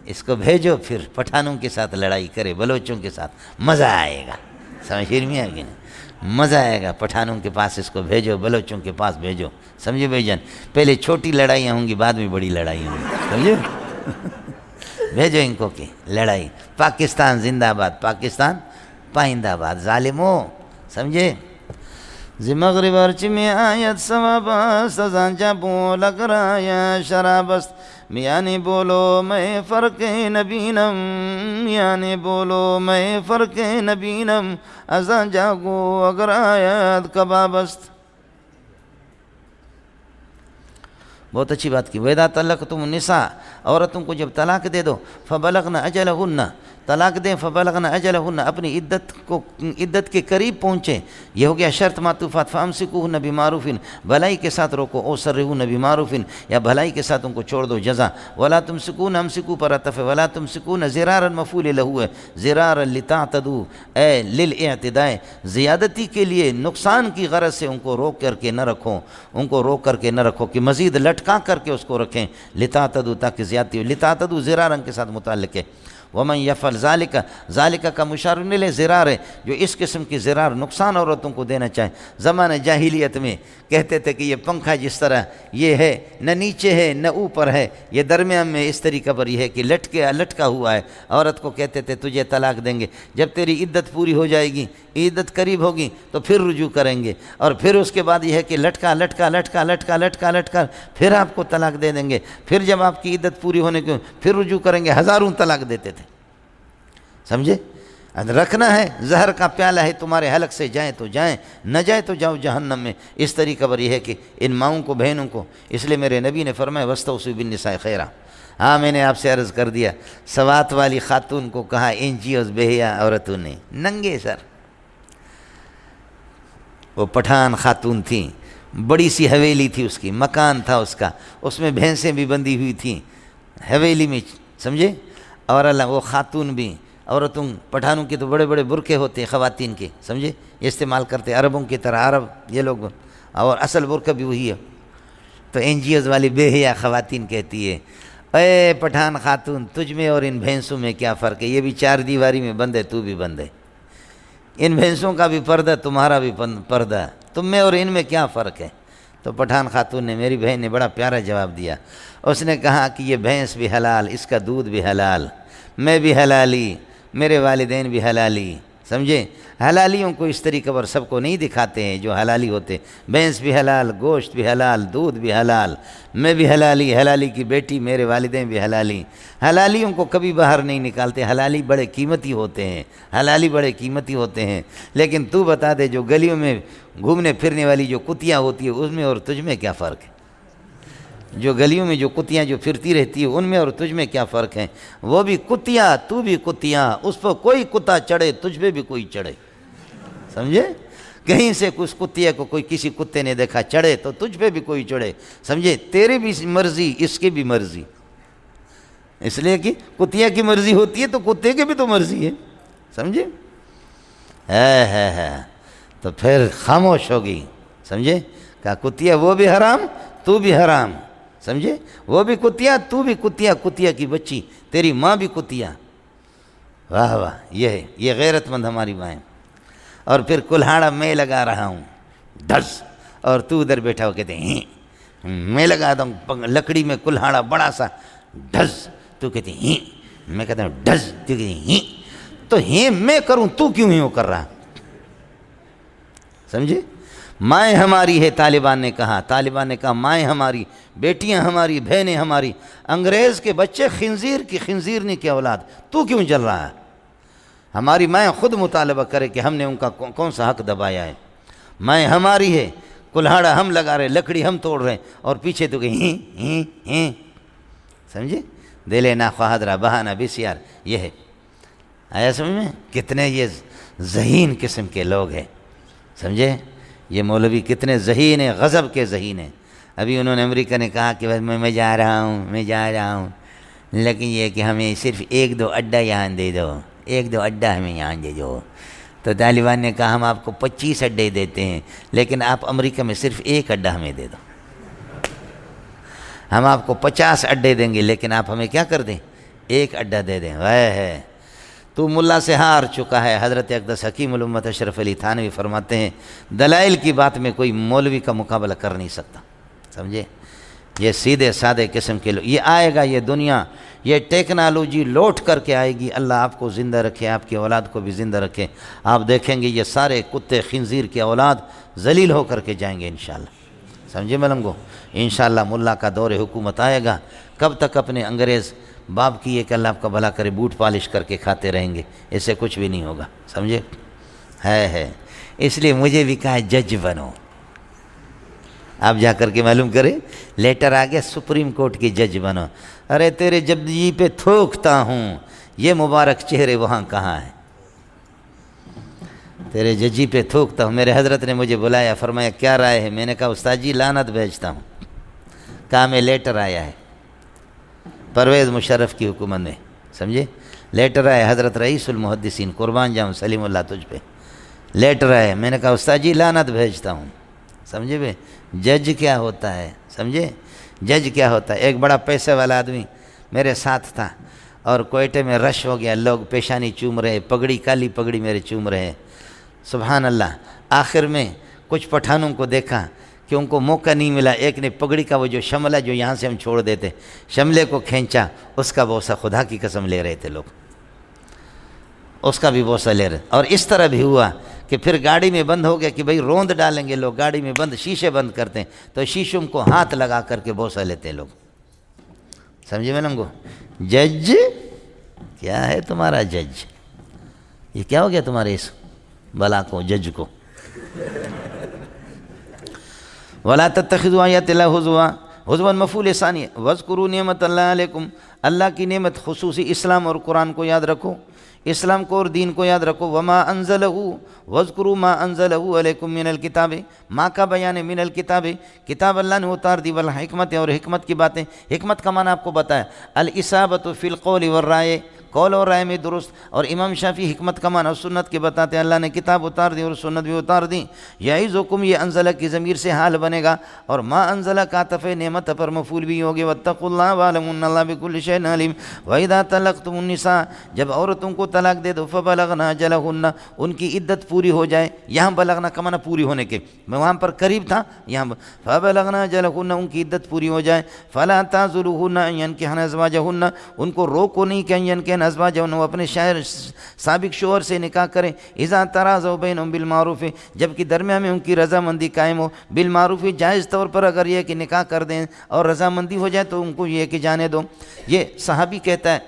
A: اس کو بھیجو، پھر پٹھانوں کے ساتھ لڑائی کرے، بلوچوں کے ساتھ، مزہ آئے گا. سمجھ میں آئے گی نا، مزہ آئے گا. پٹھانوں کے پاس اس کو بھیجو، بلوچوں کے پاس بھیجو. سمجھے بھائی جان، پہلے چھوٹی لڑائیاں ہوں گی، بعد میں بڑی لڑائی ہوں گی. سمجھے، بھیجو ان کو کہ لڑائی. پاکستان زندہ باد، پاکستان پائندہ باد. ظالموں، سمجھے. زی مغرب ارچ میں آیت سوابست زانجا بولک رایا شرابست. میاں بولو میں فرق نبینم، میاں بولو میں فرق نبینم، ازاں جاگو اگر آیت کبابست. بہت اچھی بات کی. وَإِذَا طَلَّقْتُمُ النِّسَاءَ، عورتوں کو جب طلاق دے دو، فَبَلَغْنَ أَجَلَهُنَّ، طلاق دیں، فَبَلَغْنَ أَجَلَهُنَّ، اپنی عدت کے قریب پہنچے. یہ ہو گیا شرط معطوفات. فَأَمْسِكُوهُنَّ بِمَعْرُوفٍ، بھلائی کے ساتھ روکو. او سَرِّحُوهُنَّ بِمَعْرُوفٍ، یا بھلائی کے ساتھ ان کو چھوڑ دو. جزا. وَلَا تُمْسِكُونَ، امسکو پر عطف ہے. وَلَا تُمْسِكُونَ زِرَارًا مفعول لہو ہے. زِرَارًا لِتَعْتَدُوا، اے لِلْاِعْتِدَاءِ، زیادتی کے لیے، نقصان کی غرض سے ان کو روک کر کے نہ رکھو. ان کو روک کر کے نہ رکھو کہ مزید لٹکا کر کے اس کو رکھیں. لِتَعْتَدُوا، تاکہ زیادتی ہو. لِتَعْتَدُوا زِرَارًا کے ساتھ متعلق ہے. وَمَنْ يَفْعَلْ ذَلِكَ، ذَلِكَ کا مشار الیہ زرار ہے، جو اس قسم کی زرار نقصان عورتوں کو دینا چاہے. زمانہ جاہلیت میں کہتے تھے کہ یہ پنکھا جس طرح یہ ہے، نہ نیچے ہے نہ اوپر ہے، یہ درمیان میں اس طریقہ پر یہ ہے کہ لٹکا ہوا ہے. عورت کو کہتے تھے تجھے طلاق دیں گے، جب تیری عدت پوری ہو جائے گی، عدت قریب ہوگی تو پھر رجوع کریں گے، اور پھر اس کے بعد یہ ہے کہ لٹکا پھر آپ کو طلاق دے دیں گے. پھر جب آپ کی عدت پوری ہونے کی پھر رجوع کریں گے. ہزاروں طلاق دیتے تھے. سمجھے. رکھنا ہے، زہر کا پیالہ ہے تمہارے حلق سے، جائیں تو جائیں، نہ جائے تو جاؤ جہنم میں. اس طریقہ پر یہ ہے کہ ان ماؤں کو، بہنوں کو، اس لیے میرے نبی نے فرمایا وَاسْتَوْصُوا بِالنِّسَاءِ خَيْرًا. ہاں، میں نے آپ سے عرض کر دیا، سوات والی خاتون کو کہا NGOs بہیا عورتوں نے، ننگے سر. وہ پٹھان خاتون تھی، بڑی سی حویلی تھی اس کی، مکان تھا اس کا، اس میں بھینسیں بھی بندھی ہوئی تھیں حویلی میں. سمجھے. اور اللہ، وہ خاتون بھی، عورتوں پٹھانوں کے تو بڑے بڑے برقعے ہوتے ہیں خواتین کے. سمجھے. یہ استعمال کرتے عربوں کی طرح، عرب یہ لوگ، اور اصل برقع بھی وہی ہے. تو NGOs والی بے حیا خواتین کہتی ہے اے پٹھان خاتون، تجھ میں اور ان بھینسوں میں کیا فرق ہے؟ یہ بھی چار دیواری میں بند ہے، تو بھی بند ہے. ان بھینسوں کا بھی پردہ، تمہارا بھی پردہ، تم میں اور ان میں کیا فرق ہے؟ تو پٹھان خاتون نے، میری بہن نے بڑا پیارا جواب دیا. اس نے کہا کہ یہ بھینس بھی حلال، اس کا دودھ بھی حلال، میں بھی حلالی، میرے والدین بھی حلالی. سمجھے. حلالیوں کو اس طریقے پر سب کو نہیں دکھاتے ہیں جو حلالی ہوتے. بھینس بھی حلال، گوشت بھی حلال، دودھ بھی حلال، میں بھی حلالی، حلالی کی بیٹی، میرے والدین بھی حلالی. حلالیوں کو کبھی باہر نہیں نکالتے. حلالی بڑے قیمتی ہوتے ہیں، حلالی بڑے قیمتی ہوتے ہیں. لیکن تو بتا دے، جو گلیوں میں گھومنے پھرنے والی جو کتیاں ہوتی ہیں، اس میں اور تجھ میں کیا فرق ہے؟ جو گلیوں میں جو کتیاں جو پھرتی رہتی ہیں، ان میں اور تجھ میں کیا فرق ہے؟ وہ بھی کتیاں، تو بھی کتیاں. اس پر کوئی کتا چڑھے، تجھ پہ بھی کوئی چڑھے. سمجھے. کہیں سے کچھ کتیا کو کوئی کسی کتے نے دیکھا چڑھے تو تجھ پہ بھی کوئی چڑھے. سمجھے. تیری بھی مرضی، اس کی بھی مرضی. اس لیے کہ کتیا کی مرضی ہوتی ہے تو کتے کی بھی تو مرضی ہے. سمجھے. ہے تو پھر خاموش ہوگی. سمجھے. کہا کتیا وہ بھی حرام، تو بھی حرام. سمجھے. وہ بھی کتیا، تو بھی کتیا، کتیا کی بچی، تیری ماں بھی کتیا. واہ واہ. یہ ہے، یہ غیرت مند ہماری مائیں. اور پھر کلہاڑا میں لگا رہا ہوں، ڈھس، اور تو ادھر بیٹھا ہو کہتے ہیں میں لگا دوں لکڑی میں کلہاڑا بڑا سا، ڈھس. تو کہتے ہیں میں کہتا ہوں ڈھس، تو کہتے ہیں تو میں کروں، تو کیوں ہی وہ کر رہا؟ سمجھے. مائیں ہماری ہے، طالبان نے کہا مائیں ہماری، بیٹیاں ہماری، بہنیں ہماری. انگریز کے بچے خنزیرنی کی اولاد، تو کیوں جل رہا ہے؟ ہماری مائیں خود مطالبہ کرے کہ ہم نے ان کا کون سا حق دبایا ہے. مائیں ہماری ہے، کلہاڑا ہم لگا رہے، لکڑی ہم توڑ رہے، اور پیچھے تو کہ ہیں. سمجھے. دلے نا خواہدرا بہانہ بسیار. یہ ہے. آیا سمجھ میں؟ کتنے یہ ذہین قسم کے لوگ ہیں. سمجھے. یہ مولوی کتنے ذہین ہیں، غضب کے ذہین ہیں. ابھی انہوں نے، امریکہ نے کہا کہ میں جا رہا ہوں. لیکن یہ کہ ہمیں صرف 1-2 اڈا یہاں دے دو، 1-2 اڈا ہمیں یہاں دے دو۔ تو طالبان نے کہا ہم آپ کو 25 اڈے دیتے ہیں، لیکن آپ امریکہ میں صرف 1 اڈا ہمیں دے دو۔ ہم آپ کو 50 اڈے دیں گے، لیکن آپ ہمیں کیا کر دیں؟ 1 اڈا دے دیں۔ وہ ہے تو ملا سے ہار چکا ہے۔ حضرت اقدس حکیم الامت اشرف علی تھانوی فرماتے ہیں دلائل کی بات میں کوئی مولوی کا مقابلہ کر نہیں سکتا، سمجھے؟ یہ سیدھے سادے قسم کے لوگ، یہ آئے گا، یہ دنیا، یہ ٹیکنالوجی لوٹ کر کے آئے گی۔ اللہ آپ کو زندہ رکھے، آپ کی اولاد کو بھی زندہ رکھے۔ آپ دیکھیں گے یہ سارے کتے خنزیر کی اولاد ذلیل ہو کر کے جائیں گے انشاءاللہ، سمجھے ملنگو؟ انشاءاللہ ملا کا دور حکومت آئے گا۔ کب تک اپنے انگریز باپ کی یہ کہ اللہ آپ کا بھلا کرے بوٹ پالش کر کے کھاتے رہیں گے؟ اس سے کچھ بھی نہیں ہوگا، سمجھے؟ ہے اس لیے مجھے بھی کہا جج بنو۔ آپ جا کر کے معلوم کریں، لیٹر آ گیا سپریم کورٹ کی جج بنو۔ ارے تیرے جبجی پہ تھوکتا ہوں، یہ مبارک چہرے وہاں کہاں ہیں؟ تیرے ججی پہ تھوکتا ہوں۔ میرے حضرت نے مجھے بلایا، فرمایا کیا رائے ہے؟ میں نے کہا استاد جی لعنت بھیجتا ہوں۔ کہا میں لیٹر آیا ہے پرویز مشرف کی حکومت میں، سمجھے؟ لیٹر آیا حضرت رئیس المحدثین، قربان جاؤں سلیم اللہ تجھ پہ، لیٹر آیا۔ میں نے کہا استاد جی لعنت بھیجتا ہوں، سمجھے بھئی؟ جج کیا ہوتا ہے، سمجھے؟ جج کیا ہوتا ہے؟ ایک بڑا پیسے والا آدمی میرے ساتھ تھا، اور کوئٹے میں رش ہو گیا، لوگ پیشانی چوم رہے، پگڑی کالی پگڑی میرے چوم رہے، سبحان اللہ۔ آخر میں کچھ پٹھانوں کو دیکھا کہ ان کو موقع نہیں ملا، ایک نے پگڑی کا وہ جو شملہ جو یہاں سے ہم چھوڑ دیتے، شملے کو کھینچا، اس کا بوسہ، خدا کی قسم لے رہے تھے لوگ، اس کا بھی بوسہ لے رہے۔ اور اس طرح بھی ہوا کہ پھر گاڑی میں بند ہو گیا کہ بھئی روند ڈالیں گے لوگ، گاڑی میں بند، شیشے بند کرتے ہیں، تو شیشوں کو ہاتھ لگا کر کے بوسہ لیتے لوگ، سمجھے میں نمگو؟ جج کیا ہے تمہارا جج؟ یہ کیا ہو گیا تمہارے اس بلا کو، جج کو؟ وَلَا تَتَّخِذُوا آيَاتِ اللَّهِ هُزُوًا، ہزواً مفعول ثانی ہے۔ وَاذْكُرُوا نعمت اللہ علیکم، اللہ کی نعمت خصوصی اسلام اور قرآن کو یاد رکھو، اسلام کو اور دین کو یاد رکھو۔ وما انزلہ، واذکروا ما انزلہ علیکم من الکتاب، ما کا بیان من الکتاب، کتاب اللہ نے اتار دی، والحکمت، اور حکمت کی باتیں۔ حکمت کا معنی آپ کو بتایا، الاصابۃ فی القول والرائے، قول اور رائے میں درست۔ اور امام شافعی حکمت کا معنی سنت کے بتاتے ہیں، اللہ نے کتاب اتار دی اور سنت بھی اتار دی۔ یعظکم، یہ انزلہ کی ضمیر سے حال بنے گا، اور ما انزلہ کا عطف نعمت پر مفعول بھی ہوگی۔ واتقوا اللہ واعلموا ان اللہ بکل شیء علیم۔ واذا طلقتم النساء، جب عورتوں کو طلاق دے دو، فبلغن اجلہن، ان کی عدت پوری ہو جائے۔ یہاں بلغنا کا معنی پوری ہونے کے، میں وہاں پر قریب تھا، یہاں فبلغن اجلہن، ان کی عدت پوری ہو جائے۔ فلا تعذلوہن ان ينکحن ازواجہن، ان کو روکو نہیں کہ ينکحن ازواجہن، وہ اپنے سابق شوہر سے نکاح کریں۔ اذا تراضوا بینہم بالمعروف، جبکہ درمیان میں ان کی رضامندی قائم ہو، بالمعروف، جائز طور پر اگر یہ کہ نکاح کر دیں اور رضامندی ہو جائے تو ان کو یہ کہ جانے دو۔ یہ صحابی کہتا ہے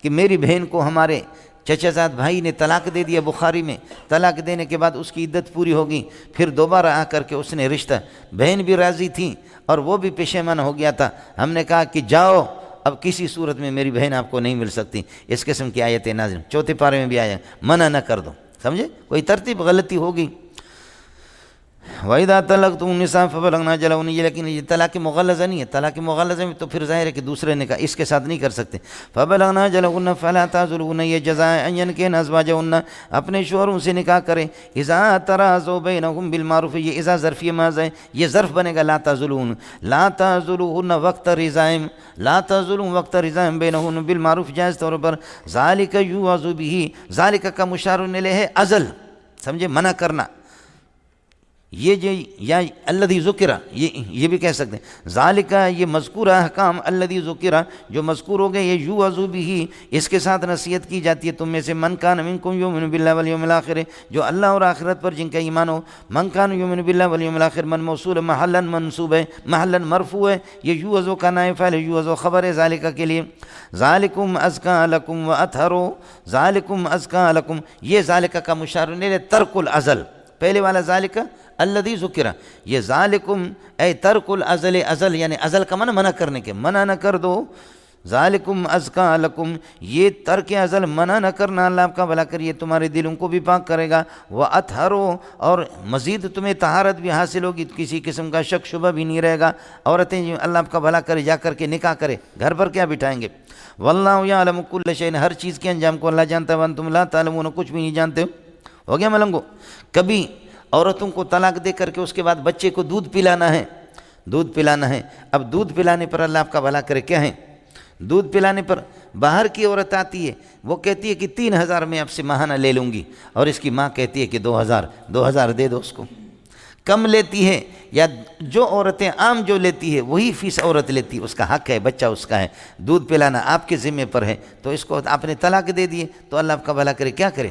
A: کہ میری بہن کو ہمارے چچا زاد بھائی نے طلاق دے دیا، بخاری میں، طلاق دینے کے بعد اس کی عدت پوری ہوگی، پھر دوبارہ آ کر کے اس نے رشتہ، بہن بھی راضی تھی اور وہ بھی پشیمان ہو گیا تھا۔ ہم نے کہا کہ جاؤ، اب کسی صورت میں میری بہن آپ کو نہیں مل سکتی۔ اس قسم کی آیتیں نازل، چوتھے پارے میں بھی آیا، منع نہ کر دو، سمجھے؟ کوئی ترتیب غلطی ہوگی۔ وَإِذَا طَلَّقْتُمُ النِّسَاءَ فَبَلَغْنَ أَجَلَهُنَّ، یہ لیکن یہ طلاق مغلظہ نہیں ہے، طلاق مغلظہ میں تو پھر ظاہر ہے کہ دوسرے نکاح اس کے ساتھ نہیں کر سکتے۔ فَبَلَغْنَ أَجَلَهُنَّ فَلَا تَعْضُلُوهُنَّ، یہ جزائے أَن يَنكِحْنَ أَزْوَاجَهُنَّ، اپنے شوہروں سے نکاح کریں۔ إِذَا تَرَاضَوْا بَيْنَهُم بِالْمَعْرُوفِ، یہ اذا ظرفیہ ماضی ہے، یہ ظرف بنے گا لا تعذلوهن، لا تعذلوهن وقت رضائم، لا تعذلوهن وقت رضائم بینهن بالمعروف، جائز طور پر۔ ذالک یوعظ به، ذالک کا مشار الیہ ہے ازل، سمجھے؟ منع کرنا، یہ جو یا الذی ذکر، یہ بھی کہہ سکتے ہیں۔ ذالک، یہ مذکورہ احکام، الذی ذکر، جو مذکور ہو گئے، یہ یوعظ بہ، اس کے ساتھ نصیحت کی جاتی ہے تم میں سے۔ من کان منکم یؤمن باللہ والیوم الآخر، جو اللہ اور آخرت پر جن کا ایمان ہو۔ من کان یؤمن باللہ والیوم الآخر، من موصول محلا منصوب ہے، محلا مرفوع ہے، یہ یوعظ کا نائب فاعل، یوعظ خبر ہے ذالک کے لیے۔ ذالکم ازکا لکم واطہر، ذالکم ازکا لکم، یہ ذالک کا مشار الیہ ترک الازل، پہلے والا ذالک الذی ذکر، یہ ذالکم اے ترک الازل، ازل یعنی ازل کا منع کرنے کے، منع نہ کر دو۔ ذالکم ازکا لکم، یہ ترک ازل، منع نہ کرنا، اللہ آپ کا بھلا کریے، تمہارے دلوں کو بھی پاک کرے گا۔ وَأَطْهَرُوا، اور مزید تمہیں طہارت بھی حاصل ہوگی، کسی قسم کا شک شبہ بھی نہیں رہے گا۔ عورتیں اللہ آپ کا بھلا کرے جا کر کے نکاح کرے، گھر پر کیا بٹھائیں گے۔ واللہ یعلم کل شیء، ہر چیز کے انجام کو اللہ جانتا ہے، وانتم لا تعلمون، کچھ بھی نہیں جانتے ہو گیا ملنگو؟ کبھی عورتوں کو طلاق دے کر کے اس کے بعد بچے کو دودھ پلانا ہے، دودھ پلانا ہے۔ اب دودھ پلانے پر اللہ آپ کا بھلا کرے کیا ہے، دودھ پلانے پر باہر کی عورت آتی ہے، وہ کہتی ہے کہ 3000 میں آپ سے ماہانہ لے لوں گی، اور اس کی ماں کہتی ہے کہ 2000 دے دو اس کو، کم لیتی ہے۔ یا جو عورتیں عام جو لیتی ہے وہی فیس عورت لیتی ہے، اس کا حق ہے، بچہ اس کا ہے، دودھ پلانا آپ کے ذمہ پر ہے، تو اس کو آپ نے طلاق دے دیے تو اللہ آپ کا بھلا کرے کیا کرے،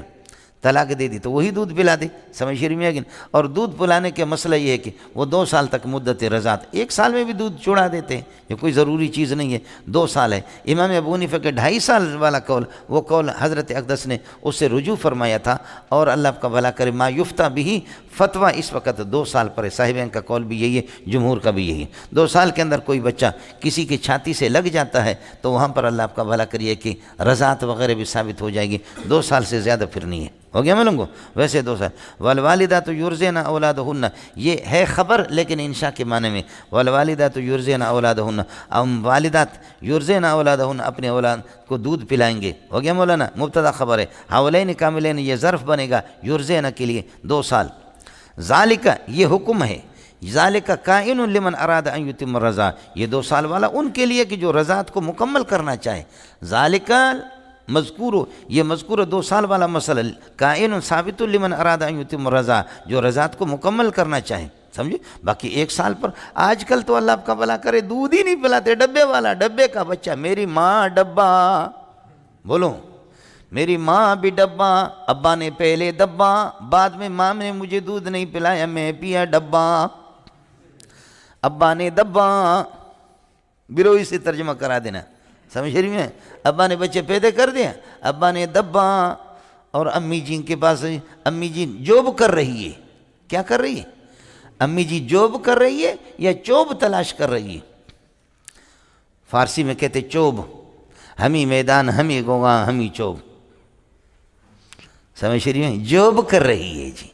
A: طلاق دے دی تو وہی دودھ پلا دے، سمجھ شریف میں ہے کہ نہیں؟ اور دودھ پلانے کا مسئلہ یہ ہے کہ وہ 2 سال تک مدت رضاعت، 1 سال میں بھی دودھ چڑھا دیتے ہیں، یہ کوئی ضروری چیز نہیں ہے، 2 سال ہے۔ امام ابو حنیفہ کے 2.5 سال والا قول، وہ قول حضرت اقدس نے اس سے رجوع فرمایا تھا، اور اللہ آپ کا بھلا کرے ما یفتہ بھی فتویٰ اس وقت 2 سال پر ہے، صاحبین کا قول بھی یہی ہے، جمہور کا بھی یہی ہے۔ 2 سال کے اندر کوئی بچہ کسی کی چھاتی سے لگ جاتا ہے تو وہاں پر اللہ آپ کا بھلا کریے کہ رضاعت وغیرہ بھی ثابت ہو جائے گی، 2 سال سے زیادہ پھر نہیں ہے، ہو گیا ملنگو؟ ویسے 2 سال۔ والوالدات یرضعن اولادہن، یہ ہے خبر لیکن انشاء کے معنی میں، والوالدات یرضعن اولادہن، والدات یرضعن اولادہن، اپنے اولاد کو دودھ پلائیں گے، ہو گیا مولانا؟ مبتدا خبر ہے، حولین کاملین، یہ ظرف بنے گا یرضعن کے لیے 2 سال۔ ذالک، یہ حکم ہے، ذالک کائن لمن اراد ان یتم الرضاع، یہ 2 سال والا ان کے لیے کہ جو رضاعت کو مکمل کرنا چاہے۔ ذالک مذکور، یہ مذکور 2 سال والا مسئلہ، کائن ثابت لمن اراد ان یتم الرضاع، جو رضاعت کو مکمل کرنا چاہے، سمجھے؟ باقی 1 سال پر آج کل تو اللہ آپ کا بھلا کرے دودھ ہی نہیں پلاتے، ڈبے والا، ڈبے کا بچہ، میری ماں ڈبہ، بولو میری ماں بھی ڈبہ، ابا نے پہلے ڈبہ، بعد میں ماں نے مجھے دودھ نہیں پلایا، میں پیا ڈبہ، ابا نے ڈبہ، بروئی سے ترجمہ کرا دینا، سمجھ رہی میں؟ ابا نے بچے پیدا کر دیا، ابا نے ڈبہ، اور امی جی کے پاس، امی جی جوب کر رہی ہے، کیا کر رہی ہے؟ امی جی جوب کر رہی ہے یا چوب تلاش کر رہی ہے؟ فارسی میں کہتے چوب، ہمی میدان ہمی گوگاں ہمی چوب، سمجھ رہی ہیں؟ جوب کر رہی ہے جی،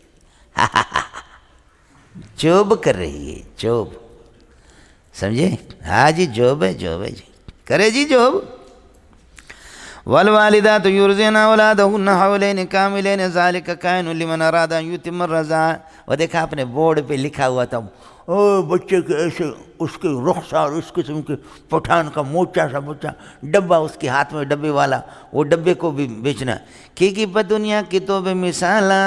A: جوب کر رہی ہے، جوب، سمجھے؟ ہاں جی جوب ہے، جوب ہے جی، کرے جی جوب۔ والوالدات یرضعن اولادہن حولین کاملین ذالک کائن لمن اراد ان یتم الرضاع، وہ دیکھا آپ نے بورڈ پہ لکھا ہوا تھا، بچے کے ایسے، اس کے رخسار اس قسم کے، پٹھان کا موچا سا بچہ، ڈبہ اس کے ہاتھ میں، ڈبے والا، وہ ڈبے کو بھی بیچنا، کی پہ دنیا کی تو بے مثالا،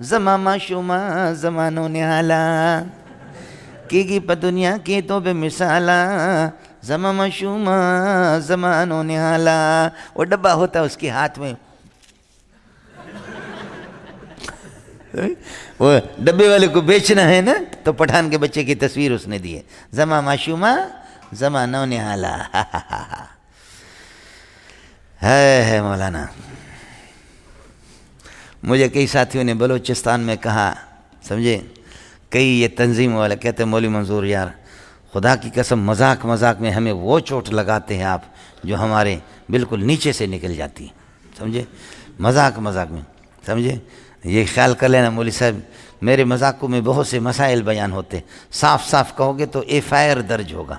A: زمامہ شما زمانوں نہالا، کی پہ دنیا کی تو بے مثالا، زمامہ شما زمانوں نہالا، وہ ڈبہ ہوتا ہے اس کے ہاتھ میں، وہ ڈبے والے کو بیچنا ہے نا، تو پٹھان کے بچے کی تصویر اس نے دی ہے، زمامہ شما زمانوں نہالا، ہے مولانا۔ مجھے کئی ساتھیوں نے بلوچستان میں کہا، سمجھے، کئی یہ تنظیم والے کہتے ہیں مولوی منظور یار خدا کی قسم مذاق میں ہمیں وہ چوٹ لگاتے ہیں آپ جو ہمارے بالکل نیچے سے نکل جاتی ہے، سمجھے؟ مذاق میں، سمجھے؟ یہ خیال کر لینا مولوی صاحب، میرے مذاقوں میں بہت سے مسائل بیان ہوتے، صاف کہو گے تو FIR درج ہوگا،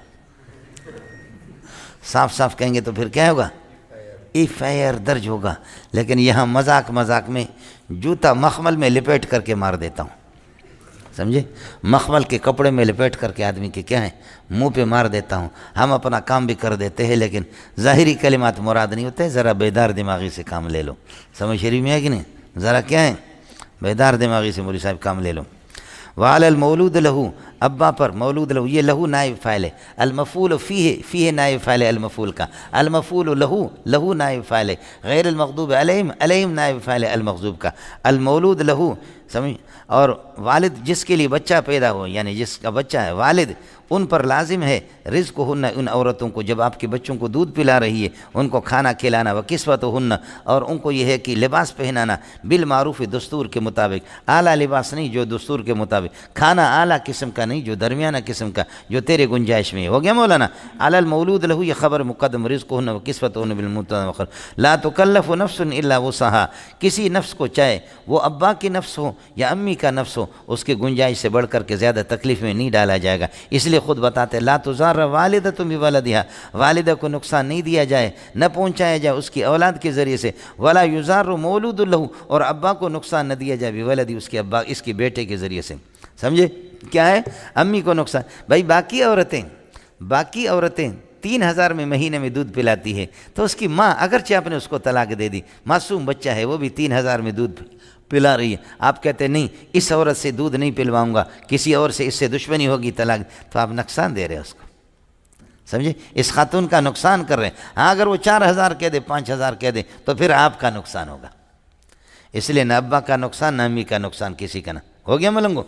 A: صاف کہیں گے تو پھر کیا ہوگا؟ FIR درج ہوگا، لیکن یہاں مذاق میں جوتا مخمل میں لپیٹ کر کے مار دیتا ہوں، سمجھے؟ مخمل کے کپڑے میں لپیٹ کر کے آدمی کے کیا ہے منہ پہ مار دیتا ہوں۔ ہم اپنا کام بھی کر دیتے ہیں لیکن ظاہری کلمات مراد نہیں ہوتے، ذرا بیدار دماغی سے کام لے لو، سمجھ شریف میں ہے کہ نہیں؟ ذرا کیا ہے بیدار دماغی سے مولوی صاحب کام لے لو۔ وعلی المولود لہو، ابا پر مولود لہو، یہ لہو نائب فاعل ہے، المفعول فیہ نائب فاعل ہے المفعول کا، المفعول لہو نائب فاعل ہے، غیر المغضوب علیہم نائب فاعل ہے المغضوب کا، المولود لہو، سمجھ؟ اور والد جس کے لیے بچہ پیدا ہو، یعنی جس کا بچہ ہے، والد ان پر لازم ہے رزق ہن، ان عورتوں کو جب آپ کے بچوں کو دودھ پلا رہی ہے ان کو کھانا کھلانا، و کسوت ہن، اور ان کو یہ ہے کہ لباس پہنانا، بالمعروف دستور کے مطابق، اعلیٰ لباس نہیں جو دستور کے مطابق، کھانا اعلیٰ قسم کا نہیں جو درمیانہ قسم کا، جو تیرے گنجائش میں ہو گیا مولانا۔ علی المولود لہو، یہ خبر مقدم، رزق ہن و کسوت ہن بالمطابق، لا تکلف نفس الا وسعها، کسی نفس کو چاہے وہ ابا کی نفس ہو یا امی کا نفس ہو، اس کی گنجائش سے بڑھ کر کے زیادہ تکلیف میں نہیں ڈالا جائے گا۔ اس لیے خود بتاتے لا تضار والدۃ بولدہا، والدہ کو نقصان نہیں دیا جائے، نہ پہنچایا جائے اس کی اولاد کے ذریعے سے، ولا یضار مولود لہ، اور ابا کو نقصان نہ دیا جائے بولدی، اس کے ابا، اس کے بیٹے کے ذریعے سے۔ سمجھے کیا ہے؟ امی کو نقصان۔ بھائی باقی عورتیں 3,000 میں مہینے میں دودھ پلاتی ہے، تو اس کی ماں اگرچہ آپ نے اس کو طلاق دے دی، معصوم بچہ ہے، وہ بھی 3,000 میں دودھ پلا رہی ہے، آپ کہتے نہیں اس عورت سے دودھ نہیں پلواؤں گا، کسی اور سے اس سے دشمنی ہوگی طلاق، تو آپ نقصان دے رہے ہیں اس کو۔ سمجھے؟ اس خاتون کا نقصان کر رہے ہیں۔ ہاں اگر وہ 4,000 کہہ دے، 5,000 کہہ دے، تو پھر آپ کا نقصان ہوگا۔ اس لیے نہ ابا کا نقصان نہ امی کا نقصان کسی کا نہ۔ ہو گیا ملنگو؟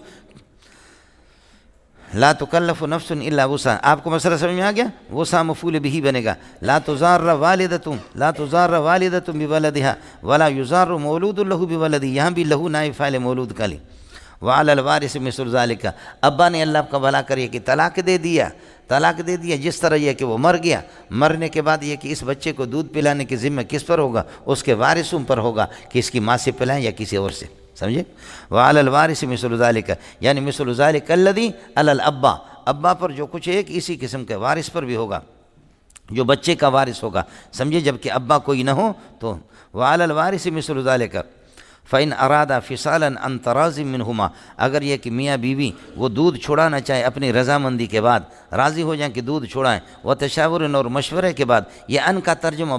A: لا تکلف نفس الا وسعها، آپ کو مسئلہ سمجھ میں آ گیا؟ وسع مفعول به بنے گا، لا تضار والدۃ بولدها ولا یضار مولود له بولده، یہاں بھی لہو نائب فاعل مولود کا لی۔ وعلی الوارث مثل ذلک، ابا نے اللہ کا بھلا کریے کہ طلاق دے دیا جس طرح یہ کہ وہ مر گیا، مرنے کے بعد یہ کہ اس بچے کو دودھ پلانے کی ذمہ کس پر ہوگا؟ اس کے وارثوں پر ہوگا کہ اس کی ماں سے پلائیں یا کسی اور سے۔ سمجھے؟ وعلی الوارث مثل ذلک، یعنی مثل ذلک الذی علی الابا، ابا پر جو کچھ ایک اسی قسم کے وارث پر بھی ہوگا، جو بچے کا وارث ہوگا۔ سمجھے؟ جبکہ ابا کوئی نہ ہو تو وعلی الوارث مثل ذلک فَإِنْ أَرَادَ فِصَالًا عَنْ تَرَاضٍ مِّنْهُمَا، اگر یہ کہ میاں بیوی وہ دودھ چھڑانا چاہے اپنی رضامندی کے بعد، راضی ہو جائیں کہ دودھ چھڑائیں، وَتَشَاوُرٍ، اور مشورے کے بعد، یہ ان کا ترجمہ